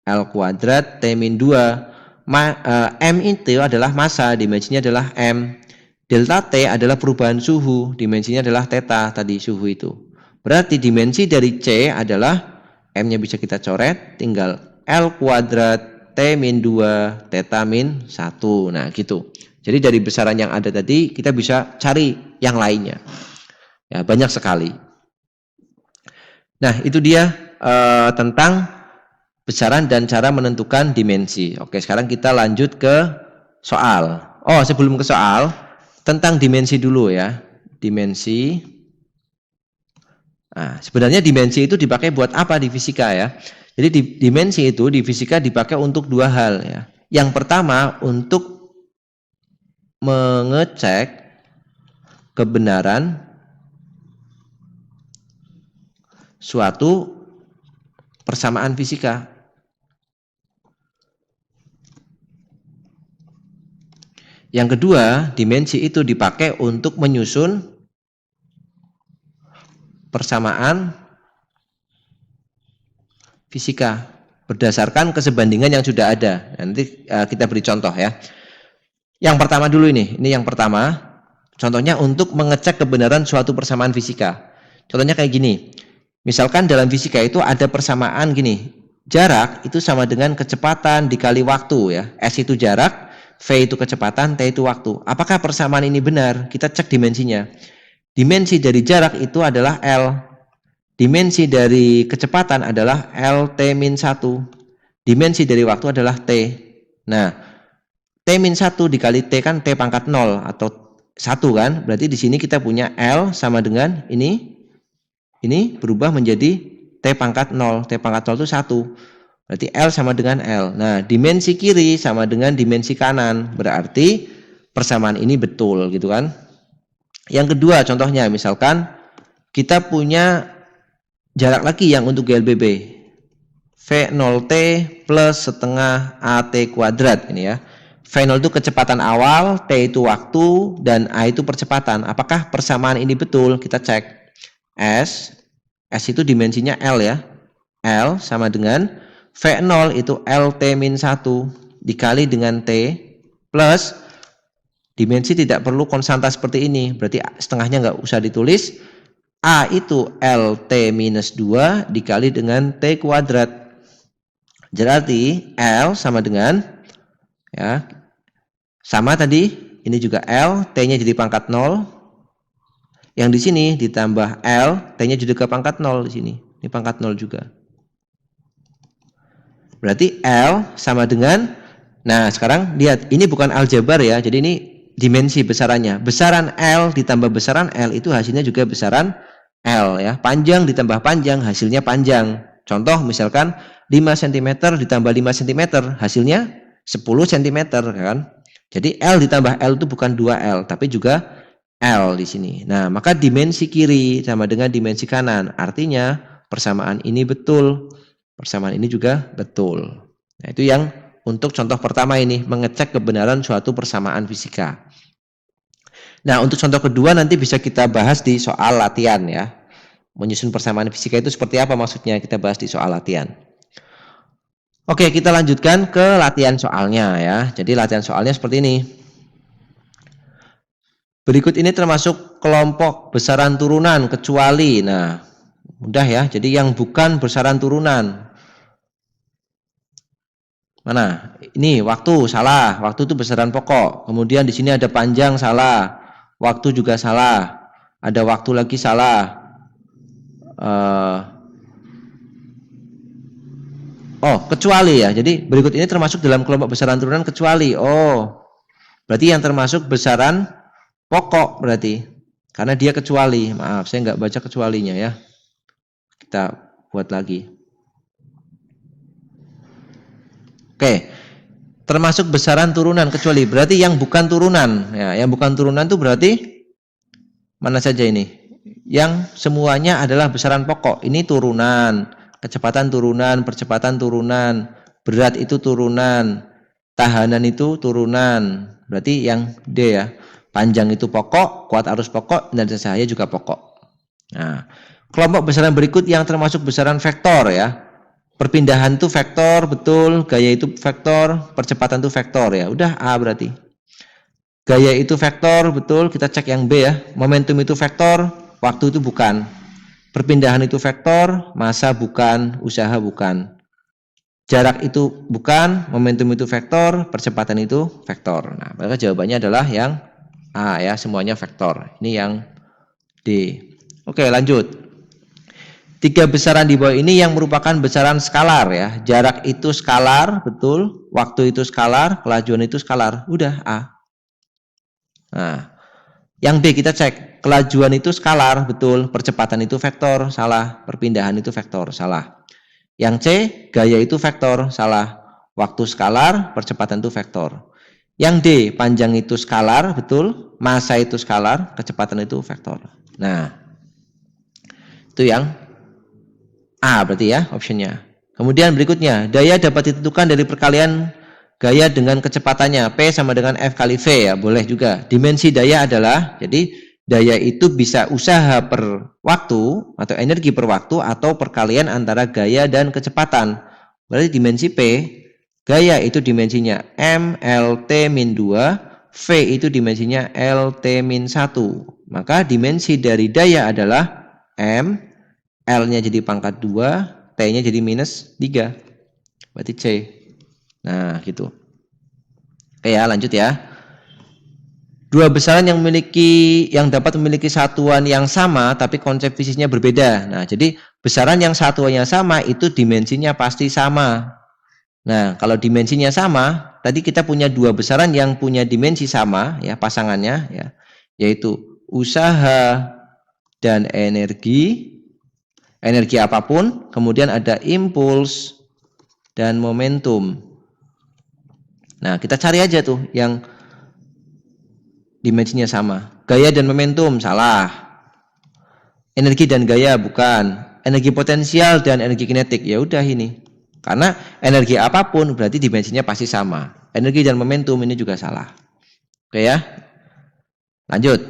L kuadrat T min 2. M itu adalah massa, dimensinya adalah M. Delta T adalah perubahan suhu, dimensinya adalah theta tadi suhu itu. Berarti dimensi dari C adalah M-nya bisa kita coret, tinggal L kuadrat T min 2 theta min 1. Nah gitu. Jadi dari besaran yang ada tadi kita bisa cari yang lainnya. Ya, banyak sekali. Nah itu dia tentang besaran dan cara menentukan dimensi. Oke, sekarang kita lanjut ke soal. Oh, sebelum ke soal, tentang dimensi dulu ya. Dimensi. Nah, sebenarnya dimensi itu dipakai buat apa di fisika ya? Jadi dimensi itu di fisika dipakai untuk dua hal ya. Yang pertama untuk mengecek kebenaran suatu persamaan fisika. Yang kedua, dimensi itu dipakai untuk menyusun persamaan fisika berdasarkan kesebandingan yang sudah ada. Nanti kita beri contoh ya. Yang pertama dulu ini yang pertama. Contohnya untuk mengecek kebenaran suatu persamaan fisika. Contohnya kayak gini. Misalkan dalam fisika itu ada persamaan gini. Jarak itu sama dengan kecepatan dikali waktu ya. S itu jarak, V itu kecepatan, T itu waktu. Apakah persamaan ini benar? Kita cek dimensinya. Dimensi dari jarak itu adalah L. Dimensi dari kecepatan adalah LT-1. Dimensi dari waktu adalah T. Nah, T-1 dikali T kan T pangkat 0 atau 1 kan? Berarti di sini kita punya L sama dengan ini berubah menjadi T pangkat 0. T pangkat 0 itu 1. Berarti L sama dengan L. Nah, dimensi kiri sama dengan dimensi kanan. Berarti persamaan ini betul gitu kan? Yang kedua contohnya misalkan kita punya jarak lagi yang untuk GLBB. V0T plus setengah AT kuadrat ini ya. V0 itu kecepatan awal, T itu waktu, dan A itu percepatan. Apakah persamaan ini betul? Kita cek. S itu dimensinya L ya. L sama dengan V0 itu LT-1 dikali dengan T plus dimensi tidak perlu konstanta seperti ini. Berarti setengahnya nggak usah ditulis. A itu LT-2 dikali dengan T kuadrat. Berarti L sama dengan ya sama tadi ini juga L, T-nya jadi pangkat 0. Yang di sini ditambah L, T-nya jadi ke pangkat 0 di sini. Ini pangkat 0 juga. Berarti L sama dengan, nah sekarang lihat ini bukan aljabar ya. Jadi ini dimensi besarannya. Besaran L ditambah besaran L itu hasilnya juga besaran L ya. Panjang ditambah panjang hasilnya panjang. Contoh misalkan 5 cm ditambah 5 cm hasilnya 10 cm kan. Jadi L ditambah L itu bukan 2L tapi juga L di sini. Nah, maka dimensi kiri sama dengan dimensi kanan. Artinya persamaan ini betul. Persamaan ini juga betul. Nah, itu yang untuk contoh pertama ini, mengecek kebenaran suatu persamaan fisika. Nah, untuk contoh kedua nanti bisa kita bahas di soal latihan ya. Menyusun persamaan fisika itu seperti apa maksudnya, kita bahas di soal latihan. Oke, kita lanjutkan ke latihan soalnya ya. Jadi latihan soalnya seperti ini. Berikut ini termasuk kelompok besaran turunan kecuali. Nah, mudah ya. Jadi yang bukan besaran turunan. Mana? Ini waktu salah. Waktu itu besaran pokok. Kemudian di sini ada panjang salah. Waktu juga salah. Ada waktu lagi salah. Kecuali ya. Jadi berikut ini termasuk dalam kelompok besaran turunan kecuali. Berarti yang termasuk besaran pokok berarti. Karena dia kecuali. Maaf, saya nggak baca kecualinya ya. Kita buat lagi. Oke, termasuk besaran turunan kecuali berarti yang bukan turunan. Ya, yang bukan turunan itu berarti mana saja ini? Yang semuanya adalah besaran pokok. Ini turunan, kecepatan turunan, percepatan turunan, berat itu turunan, tahanan itu turunan. Berarti yang D ya. Panjang itu pokok, kuat arus pokok, dan cahaya juga pokok. Nah, kelompok besaran berikut yang termasuk besaran vektor ya. Perpindahan itu vektor, betul. Gaya itu vektor, percepatan itu vektor ya. Udah A berarti. Gaya itu vektor, betul. Kita cek yang B ya. Momentum itu vektor, waktu itu bukan. Perpindahan itu vektor, massa bukan, usaha bukan. Jarak itu bukan, momentum itu vektor, percepatan itu vektor. Nah, maka jawabannya adalah yang A ya, semuanya vektor. Ini yang D. Oke, lanjut. 3 besaran di bawah ini yang merupakan besaran skalar ya. Jarak itu skalar, betul. Waktu itu skalar, kelajuan itu skalar. Udah A. Nah, yang B kita cek. Kelajuan itu skalar, betul. Percepatan itu vektor, salah. Perpindahan itu vektor, salah. Yang C, gaya itu vektor, salah. Waktu skalar, percepatan itu vektor. Yang D, panjang itu skalar, betul. Massa itu skalar, kecepatan itu vektor. Nah, itu yang A berarti ya, optionnya. Kemudian berikutnya, daya dapat ditentukan dari perkalian gaya dengan kecepatannya. P sama dengan F kali V ya, boleh juga. Dimensi daya adalah, jadi daya itu bisa usaha per waktu atau energi per waktu atau perkalian antara gaya dan kecepatan. Berarti dimensi P, gaya itu dimensinya M, L, T min 2, V itu dimensinya L, T min 1. Maka dimensi dari daya adalah M, L-nya jadi pangkat 2, T-nya jadi minus 3. Berarti C. Nah, gitu. Oke ya, lanjut ya. Dua besaran yang dapat memiliki satuan yang sama tapi konsep fisiknya berbeda. Nah, jadi besaran yang satuannya sama itu dimensinya pasti sama. Nah, kalau dimensinya sama, tadi kita punya dua besaran yang punya dimensi sama ya pasangannya ya, yaitu usaha dan energi apapun, kemudian ada impuls dan momentum. Nah, kita cari aja tuh yang dimensinya sama. Gaya dan momentum salah. Energi dan gaya bukan. Energi potensial dan energi kinetik ya udah ini. Karena energi apapun berarti dimensinya pasti sama. Energi dan momentum ini juga salah. Oke ya. Lanjut.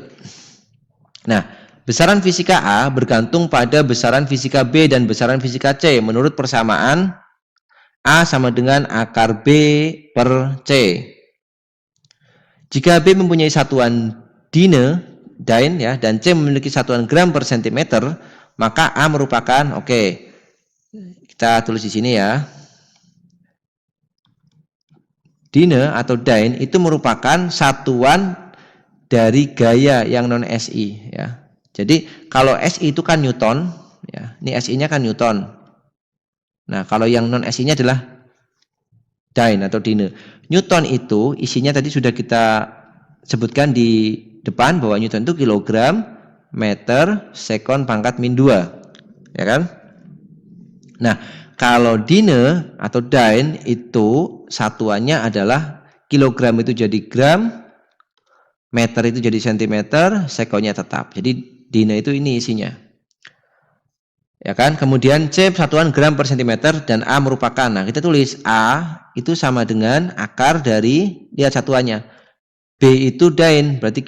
Nah, besaran fisika A bergantung pada besaran fisika B dan besaran fisika C menurut persamaan A sama dengan akar B per C. Jika B mempunyai satuan dyne ya, dan C memiliki satuan gram per sentimeter, maka A merupakan, kita tulis di sini ya. Dyne atau dyne itu merupakan satuan dari gaya yang non SI ya. Jadi kalau SI itu kan Newton ya. Ini SI-nya kan Newton. Nah, kalau yang non SI-nya adalah dyne atau dyne. Newton itu isinya tadi sudah kita sebutkan di depan bahwa Newton itu kilogram meter sekon pangkat min 2 ya kan. Nah, kalau dyne atau dyne itu satuannya adalah kilogram itu jadi gram, meter itu jadi sentimeter, sekonnya tetap. Jadi dyne itu ini isinya ya kan. Kemudian C satuan gram per sentimeter dan A merupakan, nah kita tulis A itu sama dengan akar dari, lihat satuannya, B itu dyne berarti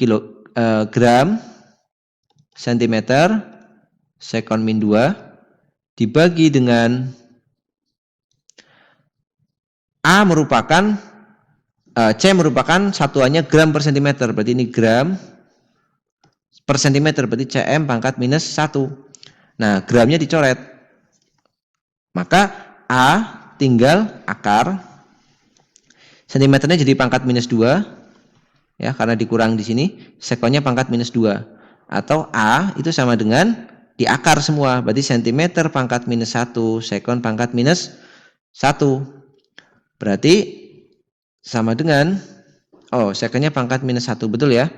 gram sentimeter sekon min 2 dibagi dengan A merupakan C merupakan satuannya gram per sentimeter, berarti ini gram per sentimeter berarti cm pangkat minus 1. Nah, gramnya dicoret. Maka A tinggal akar, sentimeternya jadi pangkat minus 2 ya, karena dikurang di sini, sekonnya pangkat minus 2. Atau A itu sama dengan di akar semua, berarti sentimeter pangkat minus 1, sekon pangkat minus 1. Berarti sama dengan, sekonnya pangkat minus 1, betul ya.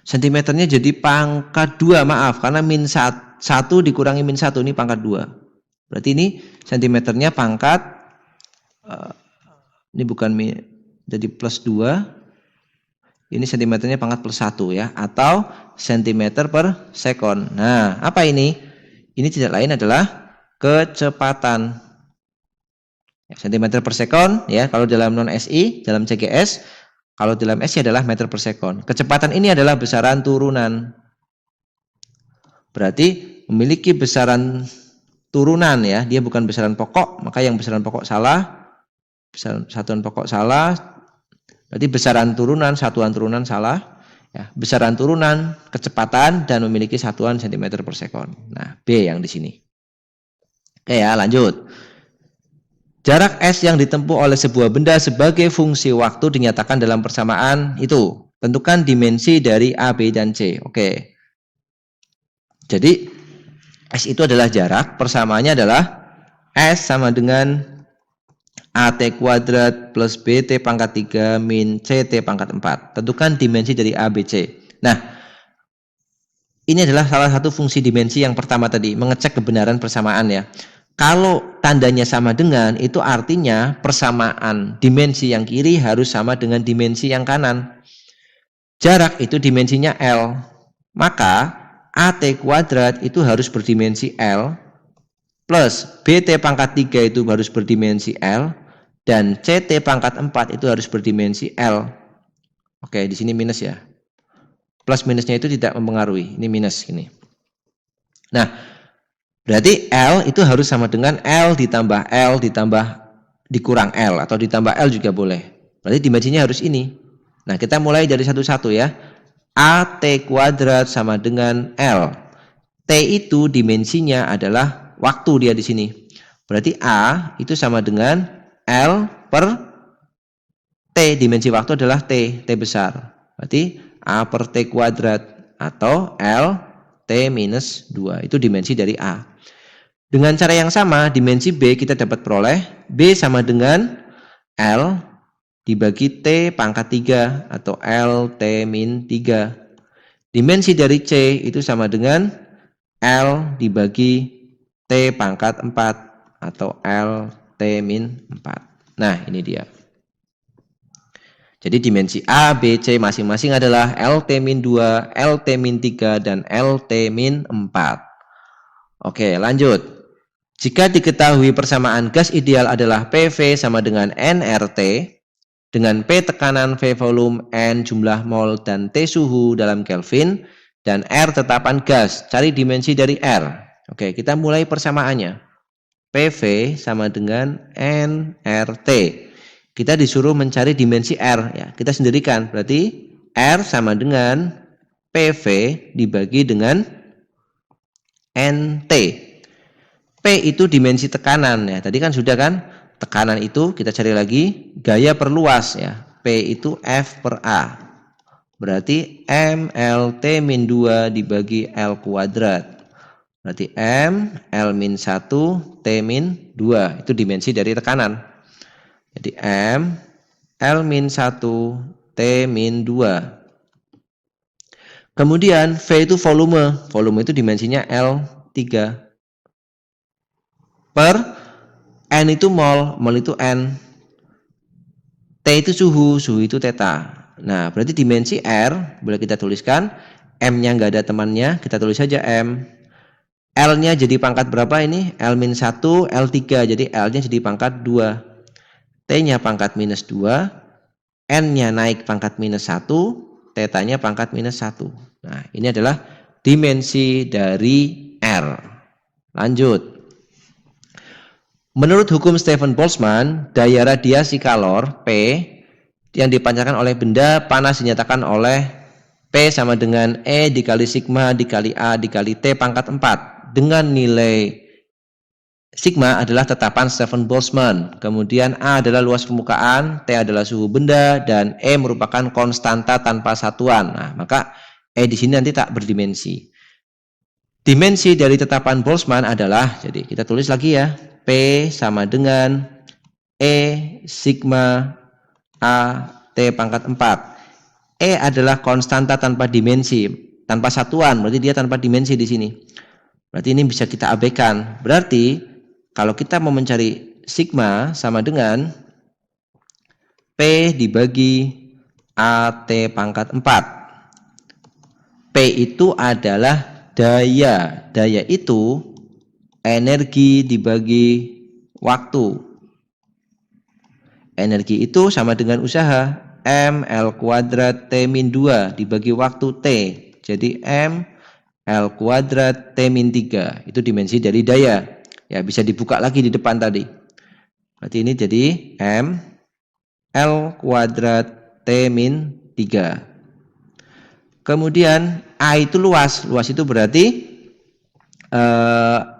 Sentimeternya jadi pangkat 2, maaf, karena min 1 dikurangi min 1, ini pangkat 2. Berarti ini sentimeternya pangkat, ini bukan min, jadi plus 2, ini sentimeternya pangkat plus 1 ya, atau sentimeter per sekon. Nah, apa ini? Ini tidak lain adalah kecepatan. Ya, sentimeter per sekon ya, kalau dalam non SI, dalam CGS. Kalau dalam SI adalah meter per sekon. Kecepatan ini adalah besaran turunan. Berarti memiliki besaran turunan ya. Dia bukan besaran pokok. Maka yang besaran pokok salah. Besaran satuan pokok salah. Berarti besaran turunan, satuan turunan salah. Ya, besaran turunan, kecepatan, dan memiliki satuan cm per sekon. Nah, B yang di sini. Oke ya, lanjut. Jarak S yang ditempuh oleh sebuah benda sebagai fungsi waktu dinyatakan dalam persamaan itu. Tentukan dimensi dari A, B, dan C. Oke. Jadi, S itu adalah jarak, persamaannya adalah S sama dengan AT kuadrat plus BT pangkat 3 min CT pangkat 4. Tentukan dimensi dari A, B, C. Nah, ini adalah salah satu fungsi dimensi yang pertama tadi, mengecek kebenaran persamaan ya. Kalau tandanya sama dengan, itu artinya persamaan dimensi yang kiri harus sama dengan dimensi yang kanan. Jarak itu dimensinya L. Maka AT kuadrat itu harus berdimensi L plus BT pangkat 3 itu harus berdimensi L dan CT pangkat 4 itu harus berdimensi L. Oke, di sini minus ya. Plus minusnya itu tidak mempengaruhi. Ini minus gini. Nah, berarti L itu harus sama dengan L ditambah dikurang L atau ditambah L juga boleh. Berarti dimensinya harus ini. Nah, kita mulai dari satu-satu ya. AT kuadrat sama dengan L. T itu dimensinya adalah waktu dia di sini. Berarti A itu sama dengan L per T. Dimensi waktu adalah T besar. Berarti A per T kuadrat atau L T minus 2. Itu dimensi dari A. Dengan cara yang sama, dimensi B kita dapat peroleh B sama dengan L dibagi T pangkat 3 atau L T min 3. Dimensi dari C itu sama dengan L dibagi T pangkat 4 atau L T min 4. Nah, ini dia. Jadi dimensi A, B, C masing-masing adalah LT min 2, LT min 3, dan LT min 4. Oke, lanjut. Jika diketahui persamaan gas ideal adalah PV sama dengan nRT, dengan P tekanan, V volume, N jumlah mol, dan T suhu dalam Kelvin, dan R tetapan gas, cari dimensi dari R. Oke, kita mulai persamaannya. PV sama dengan nRT. Kita disuruh mencari dimensi R. Ya, kita sendirikan, berarti R sama dengan PV dibagi dengan NT. P itu dimensi tekanan ya. Tadi kan sudah kan? Tekanan itu kita cari lagi gaya perluas ya. P itu F per A. Berarti M LT min 2 dibagi L kuadrat. Berarti M L min 1 T min 2. Itu dimensi dari tekanan. Jadi M L min 1 T min 2. Kemudian V itu volume. Volume itu dimensinya L3. Per N itu mol, mol itu N. T itu suhu, suhu itu theta. Nah, berarti dimensi R, boleh kita tuliskan. M-nya nggak ada temannya, kita tulis saja M. L-nya jadi pangkat berapa ini? L min 1, L3, jadi L-nya jadi pangkat 2. T-nya pangkat minus 2. N-nya naik pangkat minus 1, theta-nya pangkat minus 1. Nah, ini adalah dimensi dari R. Lanjut. Menurut hukum Stephen Boltzmann, daya radiasi kalor P yang dipancarkan oleh benda panas dinyatakan oleh P sama dengan E dikali sigma dikali A dikali T pangkat 4. Dengan nilai sigma adalah tetapan Stephen Boltzmann. Kemudian A adalah luas permukaan, T adalah suhu benda, dan E merupakan konstanta tanpa satuan. Nah, maka E di sini nanti tak berdimensi. Dimensi dari tetapan Boltzmann adalah, jadi kita tulis lagi ya, P sama dengan E sigma A T pangkat 4. E adalah konstanta tanpa dimensi, tanpa satuan, berarti dia tanpa dimensi di sini. Berarti ini bisa kita abaikan. Berarti kalau kita mau mencari sigma sama dengan P dibagi AT pangkat 4. P itu adalah daya. Daya itu energi dibagi waktu. Energi itu sama dengan usaha. M L kuadrat T min 2 dibagi waktu T. Jadi M L kuadrat T min 3. Itu dimensi dari daya. Ya, bisa dibuka lagi di depan tadi. Berarti ini jadi M L kuadrat T T-3. Kemudian A itu luas. Luas itu berarti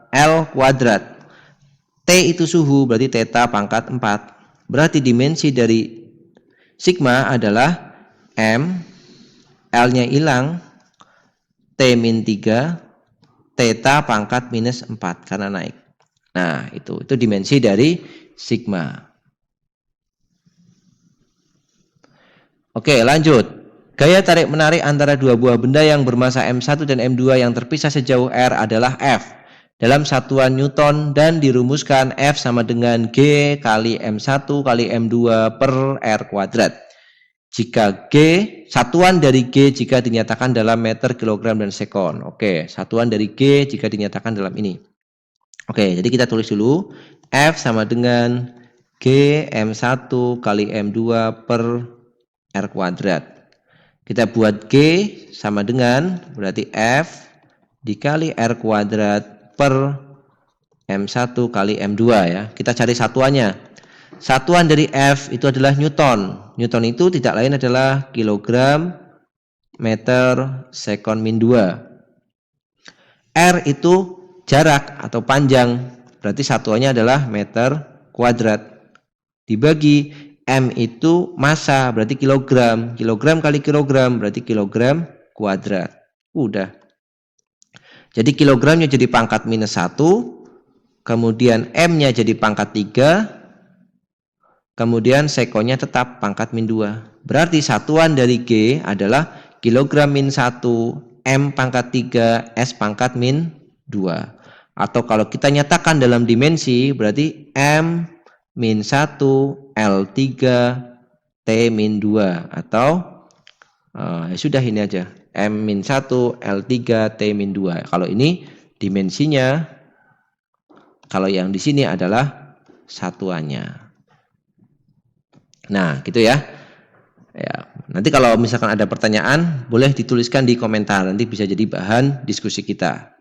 L kuadrat. T itu suhu, berarti theta pangkat 4. Berarti dimensi dari sigma adalah M, L-nya hilang, T-3, theta pangkat minus 4 karena naik. Nah, itu dimensi dari sigma. Oke, lanjut. Gaya tarik-menarik antara dua buah benda yang bermasa M1 dan M2 yang terpisah sejauh R adalah F dalam satuan Newton dan dirumuskan F sama dengan G kali M1 kali M2 per R kuadrat. Jika G, satuan dari G jika dinyatakan dalam meter, kilogram, dan sekon. Oke, satuan dari G jika dinyatakan dalam ini. Oke, jadi kita tulis dulu. F sama dengan G M1 kali M2 per R kuadrat. Kita buat G sama dengan berarti F dikali R kuadrat per M1 kali M2 ya. Kita cari satuannya. Satuan dari F itu adalah Newton. Newton itu tidak lain adalah kilogram meter sekon min 2. R itu jarak atau panjang. Berarti satuannya adalah meter kuadrat. Dibagi M itu massa, berarti kilogram. Kilogram kali kilogram, berarti kilogram kuadrat. Udah. Jadi kilogramnya jadi pangkat minus 1. Kemudian M-nya jadi pangkat 3. Kemudian sekonnya tetap pangkat min 2. Berarti satuan dari G adalah kilogram min 1, M pangkat 3, S pangkat min 2. Atau kalau kita nyatakan dalam dimensi, berarti M min 1, L3, T min 2. Atau sudah ini aja. M min 1, L3, T min 2. Kalau ini dimensinya, kalau yang di sini adalah satuannya. Nah, gitu ya. Ya, nanti kalau misalkan ada pertanyaan, boleh dituliskan di komentar. Nanti bisa jadi bahan diskusi kita.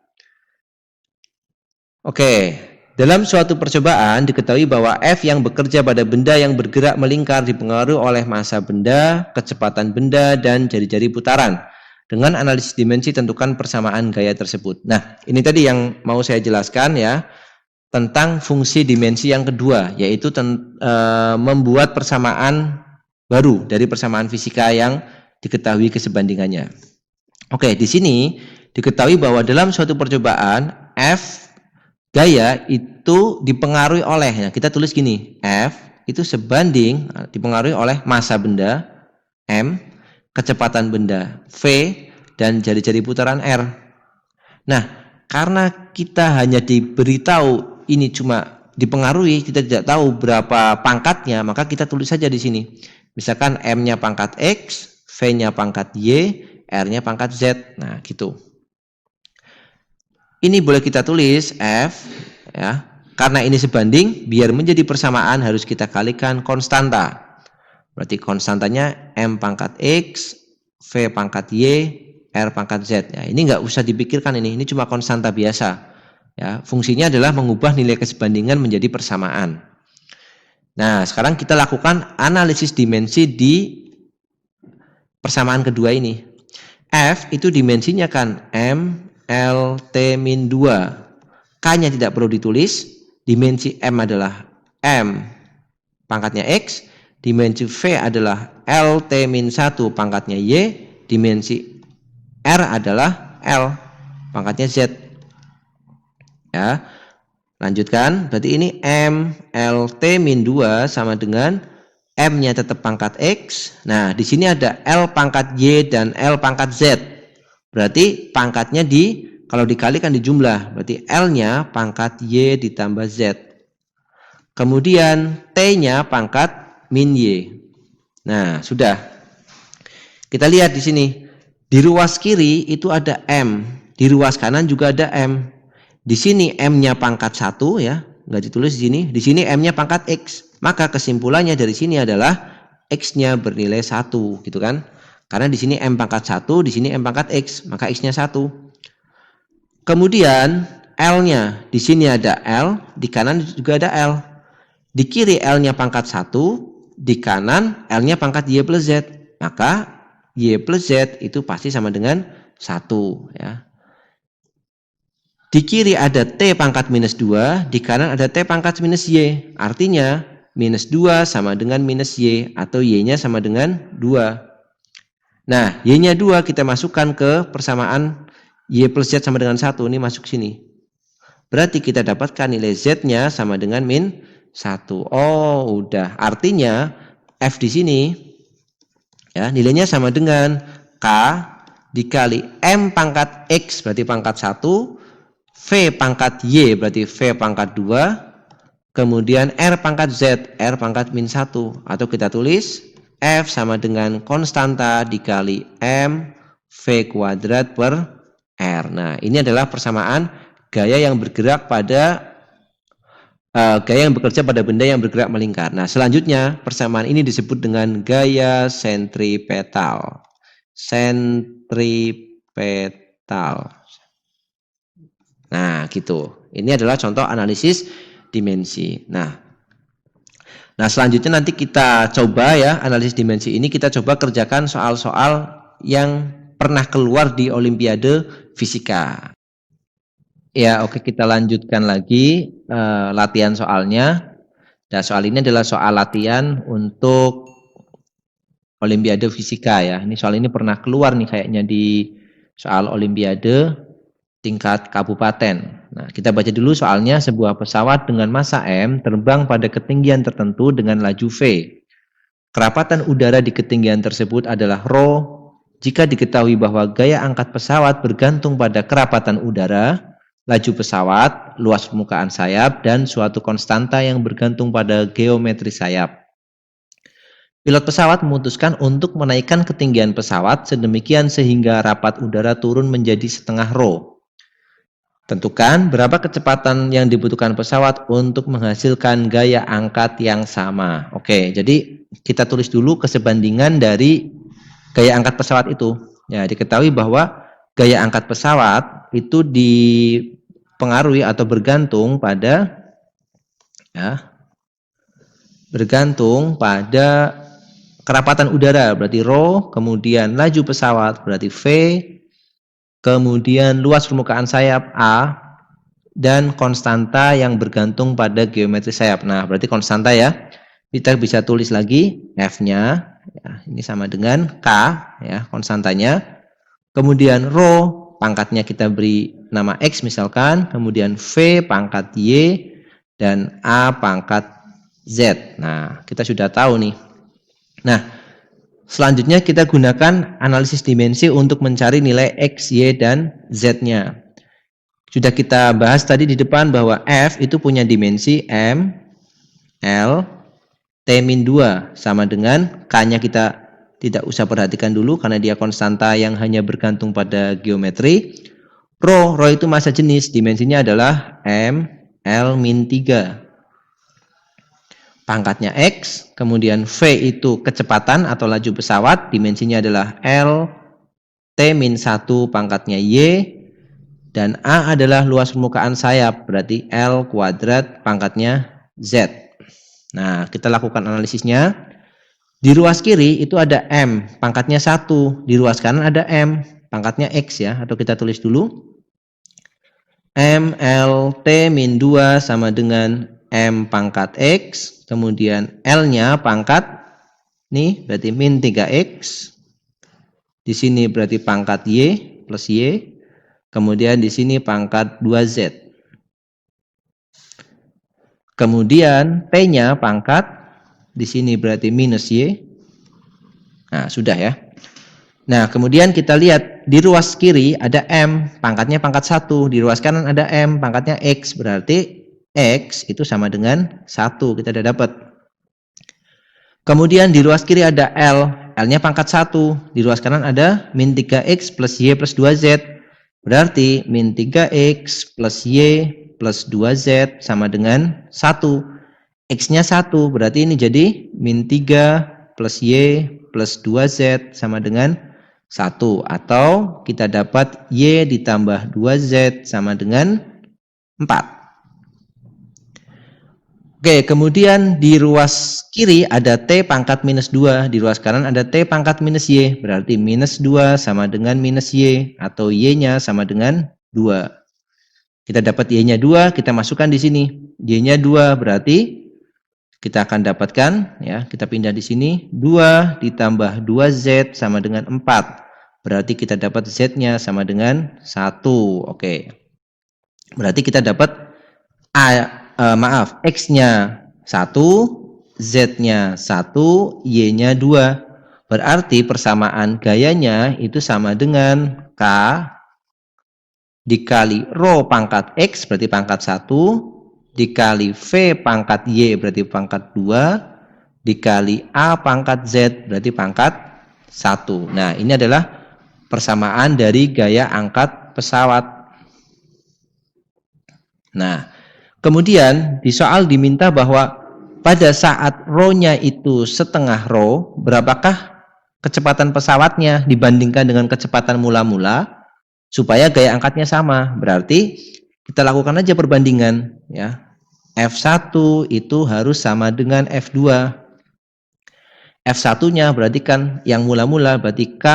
Oke. Dalam suatu percobaan diketahui bahwa F yang bekerja pada benda yang bergerak melingkar dipengaruhi oleh massa benda, kecepatan benda, dan jari-jari putaran. Dengan analisis dimensi tentukan persamaan gaya tersebut. Nah, ini tadi yang mau saya jelaskan ya, tentang fungsi dimensi yang kedua, yaitu membuat persamaan baru dari persamaan fisika yang diketahui kesebandingannya. Oke, di sini diketahui bahwa dalam suatu percobaan F gaya itu dipengaruhi oleh, ya, kita tulis gini, F itu sebanding dipengaruhi oleh massa benda M, kecepatan benda V, dan jari-jari putaran R. Nah, karena kita hanya diberitahu ini cuma dipengaruhi, kita tidak tahu berapa pangkatnya, maka kita tulis saja di sini. Misalkan M-nya pangkat X, V-nya pangkat Y, R-nya pangkat Z. Nah, gitu. Ini boleh kita tulis F ya. Karena ini sebanding, biar menjadi persamaan harus kita kalikan konstanta. Berarti konstantanya M pangkat X, V pangkat Y, R pangkat Z. Ya, ini nggak usah dipikirkan ini cuma konstanta biasa. Ya, fungsinya adalah mengubah nilai kesebandingan menjadi persamaan. Nah, sekarang kita lakukan analisis dimensi di persamaan kedua ini. F itu dimensinya kan M, L, T min 2. K-nya tidak perlu ditulis. Dimensi M adalah M pangkatnya X. Dimensi V adalah L, T min 1 pangkatnya Y. Dimensi R adalah L pangkatnya Z. Ya, lanjutkan. Berarti ini M, L, T min 2 sama dengan M-nya tetap pangkat X. Nah, di sini ada L pangkat Y dan L pangkat Z. Berarti pangkatnya kalau dikalikan di jumlah, berarti L-nya pangkat Y ditambah Z. Kemudian T-nya pangkat min Y. Nah, sudah. Kita lihat di sini. Di ruas kiri itu ada M. Di ruas kanan juga ada M. Di sini M-nya pangkat 1 ya, nggak ditulis di sini. Di sini M-nya pangkat X. Maka kesimpulannya dari sini adalah X-nya bernilai 1, gitu kan? Karena di sini M pangkat 1, di sini M pangkat X, maka X-nya 1. Kemudian L-nya, di sini ada L, di kanan juga ada L. Di kiri L-nya pangkat 1, di kanan L-nya pangkat Y plus Z. maka Y plus Z itu pasti sama dengan 1 ya. Di kiri ada T pangkat minus 2, di kanan ada T pangkat minus Y. Artinya minus 2 sama dengan minus Y atau Y-nya sama dengan 2. Nah, Y-nya 2 kita masukkan ke persamaan Y plus Z sama dengan 1. Ini masuk sini. Berarti kita dapatkan nilai Z-nya sama dengan min 1. Oh, udah. Artinya F di sini ya, nilainya sama dengan K dikali M pangkat X berarti pangkat 1, V pangkat Y berarti V pangkat 2, kemudian R pangkat Z, R pangkat min 1. Atau kita tulis F sama dengan konstanta dikali M V kuadrat per R. Nah, ini adalah persamaan gaya yang bergerak pada gaya yang bekerja pada benda yang bergerak melingkar. Nah, selanjutnya persamaan ini disebut dengan gaya sentripetal. Sentripetal. Nah, gitu. Ini adalah contoh analisis dimensi. Nah, selanjutnya nanti kita coba ya, analisis dimensi ini kita coba kerjakan soal-soal yang pernah keluar di Olimpiade Fisika. Ya, oke, kita lanjutkan lagi latihan soalnya. Dan soal ini adalah soal latihan untuk Olimpiade Fisika ya. Ini soal ini pernah keluar nih kayaknya di soal Olimpiade tingkat kabupaten. Nah, kita baca dulu soalnya. Sebuah pesawat dengan massa M terbang pada ketinggian tertentu dengan laju V. Kerapatan udara di ketinggian tersebut adalah ρ. Jika diketahui bahwa gaya angkat pesawat bergantung pada kerapatan udara, laju pesawat, luas permukaan sayap, dan suatu konstanta yang bergantung pada geometri sayap. Pilot pesawat memutuskan untuk menaikkan ketinggian pesawat sedemikian sehingga rapat udara turun menjadi setengah ρ. Tentukan berapa kecepatan yang dibutuhkan pesawat untuk menghasilkan gaya angkat yang sama. Oke, jadi kita tulis dulu kesebandingan dari gaya angkat pesawat itu. Ya, diketahui bahwa gaya angkat pesawat itu dipengaruhi atau bergantung pada kerapatan udara berarti ρ, kemudian laju pesawat berarti V, kemudian luas permukaan sayap A, dan konstanta yang bergantung pada geometri sayap. Nah, berarti konstanta ya. Kita bisa tulis lagi F-nya. Ya, ini sama dengan K, ya, konstantanya. Kemudian ρ, pangkatnya kita beri nama X misalkan. Kemudian V pangkat Y, dan A pangkat Z. Nah, kita sudah tahu nih. Nah, selanjutnya kita gunakan analisis dimensi untuk mencari nilai X, Y, dan Z-nya. Sudah kita bahas tadi di depan bahwa F itu punya dimensi M, L, T-2 sama dengan K-nya kita tidak usah perhatikan dulu karena dia konstanta yang hanya bergantung pada geometri. ρ itu massa jenis, dimensinya adalah M, L-3. Pangkatnya X, kemudian V itu kecepatan atau laju pesawat, dimensinya adalah L, T-1 pangkatnya Y, dan A adalah luas permukaan sayap, berarti L kuadrat pangkatnya Z. Nah, kita lakukan analisisnya. Di ruas kiri itu ada M, pangkatnya 1, di ruas kanan ada M, pangkatnya X ya, atau kita tulis dulu. M, L, T-2 sama dengan M pangkat X, kemudian L-nya pangkat, nih berarti min 3X, di sini berarti pangkat Y plus Y, kemudian di sini pangkat 2Z. Kemudian T-nya pangkat, di sini berarti minus Y. Nah, sudah ya. Nah, kemudian kita lihat di ruas kiri ada M, pangkatnya pangkat 1, di ruas kanan ada M, pangkatnya X, berarti X itu sama dengan 1, kita sudah dapat. Kemudian di ruas kiri ada L, L-nya pangkat 1, di ruas kanan ada min 3X plus Y plus 2Z, berarti min 3X plus Y plus 2Z sama dengan 1. X-nya 1, berarti ini jadi min 3 plus Y plus 2Z sama dengan 1. Atau kita dapat Y ditambah 2Z sama dengan 4. Oke, kemudian di ruas kiri ada T pangkat minus 2, di ruas kanan ada T pangkat minus Y, berarti minus 2 sama dengan minus Y, atau Y-nya sama dengan 2. Kita dapat Y-nya 2, kita masukkan di sini. Y-nya 2, berarti kita akan dapatkan, ya, kita pindah di sini, 2 ditambah 2Z sama dengan 4. Berarti kita dapat Z-nya sama dengan 1. Oke. Berarti kita dapat X-nya 1, Z-nya 1, Y-nya 2. Berarti persamaan gayanya itu sama dengan K dikali rho pangkat X, berarti pangkat 1, dikali V pangkat Y, berarti pangkat 2, dikali A pangkat Z, berarti pangkat 1. Nah, ini adalah persamaan dari gaya angkat pesawat. Nah, kemudian di soal diminta bahwa pada saat rho-nya itu setengah rho, berapakah kecepatan pesawatnya dibandingkan dengan kecepatan mula-mula supaya gaya angkatnya sama. Berarti kita lakukan aja perbandingan, ya. F1 itu harus sama dengan F2. F1-nya berarti kan yang mula-mula berarti K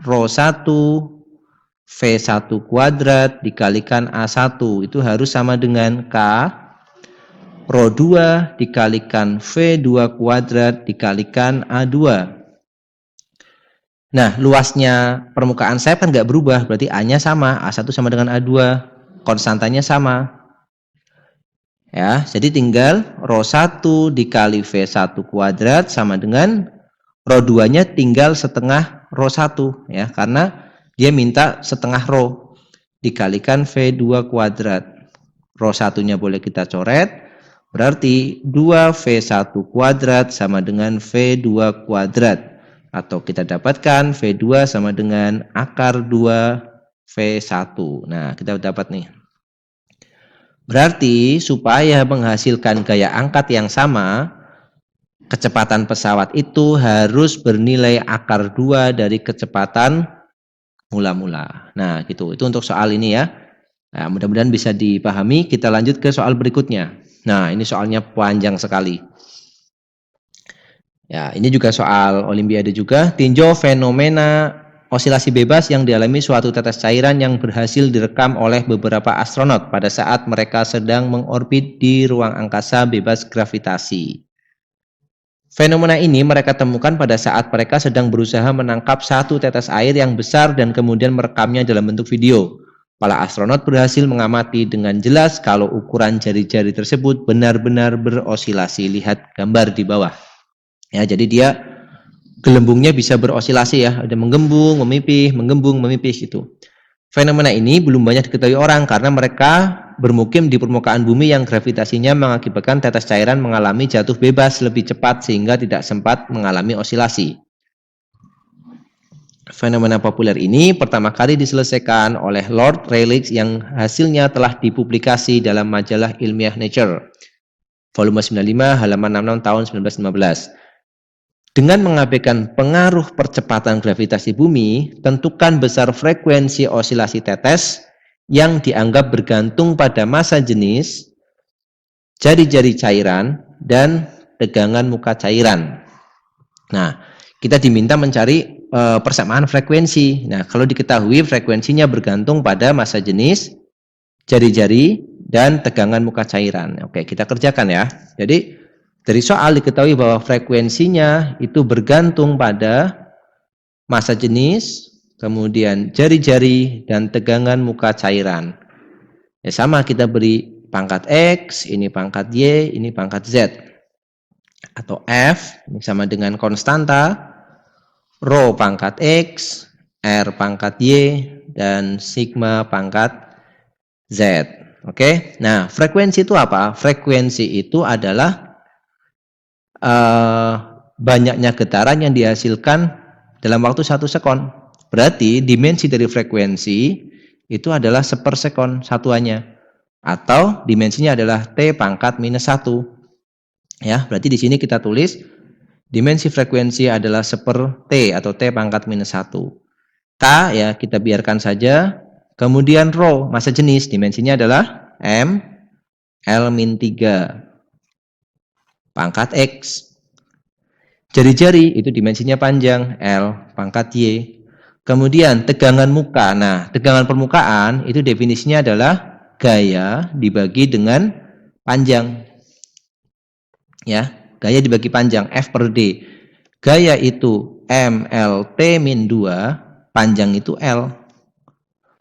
rho 1 V1 kuadrat dikalikan A1 itu harus sama dengan K rho 2 dikalikan V2 kuadrat dikalikan A2. Nah, luasnya permukaan sayap kan nggak berubah, berarti A-nya sama, A1 sama dengan A2, konstantanya sama. Ya, jadi tinggal rho 1 dikali V1 kuadrat sama dengan rho 2-nya tinggal setengah rho 1, ya, karena dia minta setengah rho dikalikan V2 kuadrat. Rho 1-nya boleh kita coret, berarti 2V1 kuadrat sama dengan V2 kuadrat. Atau kita dapatkan V2 sama dengan akar 2V1. Nah, kita dapat nih. Berarti supaya menghasilkan gaya angkat yang sama, kecepatan pesawat itu harus bernilai akar 2 dari kecepatan mula-mula. Nah, gitu. Itu untuk soal ini ya. Nah, mudah-mudahan bisa dipahami. Kita lanjut ke soal berikutnya. Nah, ini soalnya panjang sekali. Ya, ini juga soal olimpiade juga. Tinjau fenomena osilasi bebas yang dialami suatu tetes cairan yang berhasil direkam oleh beberapa astronot pada saat mereka sedang mengorbit di ruang angkasa bebas gravitasi. Fenomena ini mereka temukan pada saat mereka sedang berusaha menangkap satu tetes air yang besar dan kemudian merekamnya dalam bentuk video. Para astronot berhasil mengamati dengan jelas kalau ukuran jari-jari tersebut benar-benar berosilasi. Lihat gambar di bawah. Ya, jadi dia gelembungnya bisa berosilasi ya, ada menggembung, memipih gitu. Fenomena ini belum banyak diketahui orang karena mereka bermukim di permukaan bumi yang gravitasinya mengakibatkan tetes cairan mengalami jatuh bebas lebih cepat sehingga tidak sempat mengalami osilasi. Fenomena populer ini pertama kali diselesaikan oleh Lord Rayleigh yang hasilnya telah dipublikasi dalam majalah ilmiah Nature, volume 95, halaman 66 tahun 1915. Dengan mengabaikan pengaruh percepatan gravitasi bumi, tentukan besar frekuensi osilasi tetes yang dianggap bergantung pada massa jenis, jari-jari cairan, dan tegangan muka cairan. Nah, kita diminta mencari persamaan frekuensi. Nah, kalau diketahui frekuensinya bergantung pada massa jenis, jari-jari, dan tegangan muka cairan. Oke, kita kerjakan ya. Jadi, dari soal diketahui bahwa frekuensinya itu bergantung pada massa jenis, kemudian jari-jari, dan tegangan muka cairan. Ya sama, kita beri pangkat X, ini pangkat Y, ini pangkat Z. Atau F, ini sama dengan konstanta, rho pangkat X, R pangkat Y, dan sigma pangkat Z. Oke, nah frekuensi itu apa? Frekuensi itu adalah banyaknya getaran yang dihasilkan dalam waktu 1 sekon. Berarti dimensi dari frekuensi itu adalah sepersekon satuannya. Atau dimensinya adalah T pangkat minus 1. Ya, berarti di sini kita tulis dimensi frekuensi adalah seper T atau T pangkat minus 1. K ya kita biarkan saja. Kemudian rho, massa jenis, dimensinya adalah M L min 3. pangkat X. Jari-jari itu dimensinya panjang, L pangkat Y. Kemudian tegangan muka. Nah, tegangan permukaan itu definisinya adalah gaya dibagi dengan panjang. Ya, gaya dibagi panjang, F per D. Gaya itu MLT-2, panjang itu L.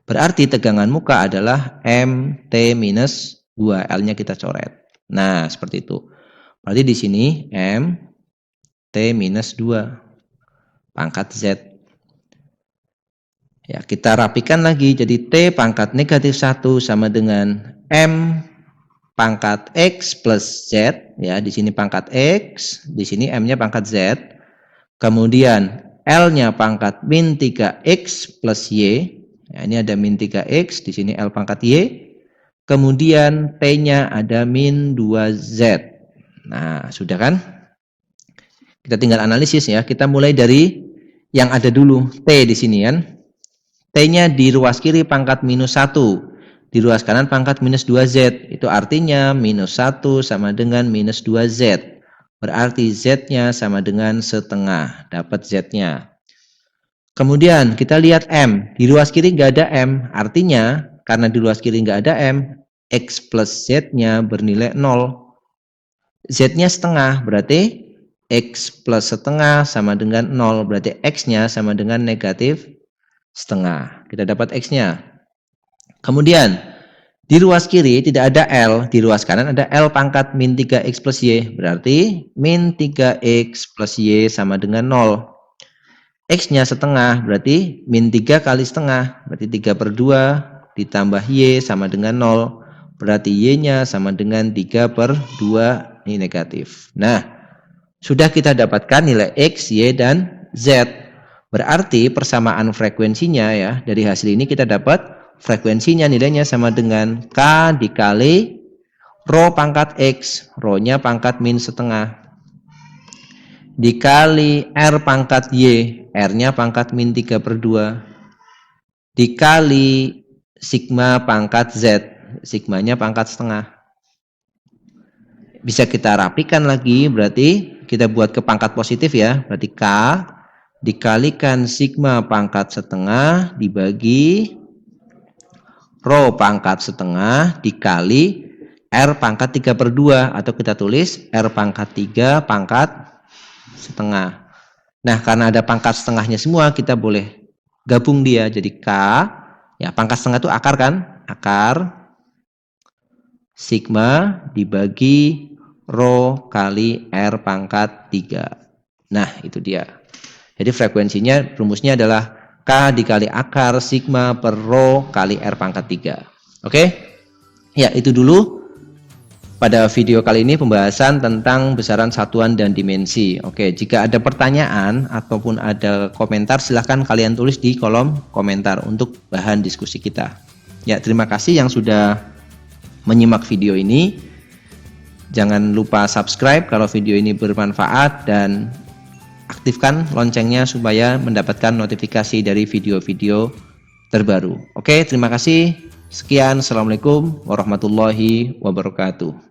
Berarti tegangan muka adalah MT-2, L-nya kita coret. Nah, seperti itu. Berarti di sini MT-2 pangkat Z. Ya, kita rapikan lagi jadi T pangkat negatif 1 sama dengan M pangkat X plus Z. Ya, di sini pangkat X, di sini M-nya pangkat Z. Kemudian L-nya pangkat min 3X plus Y. Ya, ini ada min 3X, di sini L pangkat Y. Kemudian T-nya ada min 2Z. Nah, sudah kan? Kita tinggal analisis ya. Kita mulai dari yang ada dulu, T di sini kan. T-nya di ruas kiri pangkat minus 1. Di ruas kanan pangkat minus 2Z. Itu artinya minus 1 sama dengan minus 2Z. Berarti Z-nya sama dengan setengah. Dapat Z-nya. Kemudian kita lihat M. Di ruas kiri nggak ada M. Artinya karena di ruas kiri nggak ada M, X plus Z-nya bernilai 0. Z-nya setengah. Berarti X plus setengah sama dengan 0. Berarti X-nya sama dengan negatif setengah. Kita dapat X-nya. Kemudian di ruas kiri tidak ada L, di ruas kanan ada L pangkat min 3X plus Y. Berarti min 3X plus Y sama dengan 0. X-nya setengah, berarti min 3 kali setengah. Berarti 3 per 2 ditambah Y sama dengan 0. Berarti Y-nya sama dengan 3 per 2, ini negatif. Nah, sudah kita dapatkan nilai X, Y, dan Z. Berarti persamaan frekuensinya ya, dari hasil ini kita dapat frekuensinya nilainya sama dengan K dikali rho pangkat X, rho-nya pangkat min setengah, dikali R pangkat Y, R-nya pangkat min 3 per 2, dikali sigma pangkat Z, sigmanya pangkat setengah. Bisa kita rapikan lagi, berarti kita buat ke pangkat positif ya, berarti K dikalikan sigma pangkat setengah dibagi rho pangkat setengah dikali R pangkat 3 per 2, atau kita tulis R pangkat 3 pangkat setengah. Nah, karena ada pangkat setengahnya semua, kita boleh gabung dia jadi K, ya pangkat setengah itu akar kan, akar sigma dibagi rho kali R pangkat 3. Nah, itu dia. Jadi frekuensinya, rumusnya adalah K dikali akar sigma per rho kali R pangkat 3. Oke? Ya, itu dulu pada video kali ini pembahasan tentang besaran satuan dan dimensi. Oke, jika ada pertanyaan ataupun ada komentar, silahkan kalian tulis di kolom komentar untuk bahan diskusi kita. Ya, terima kasih yang sudah menyimak video ini. Jangan lupa subscribe kalau video ini bermanfaat dan aktifkan loncengnya supaya mendapatkan notifikasi dari video-video terbaru. Oke, terima kasih. Sekian. Assalamualaikum warahmatullahi wabarakatuh.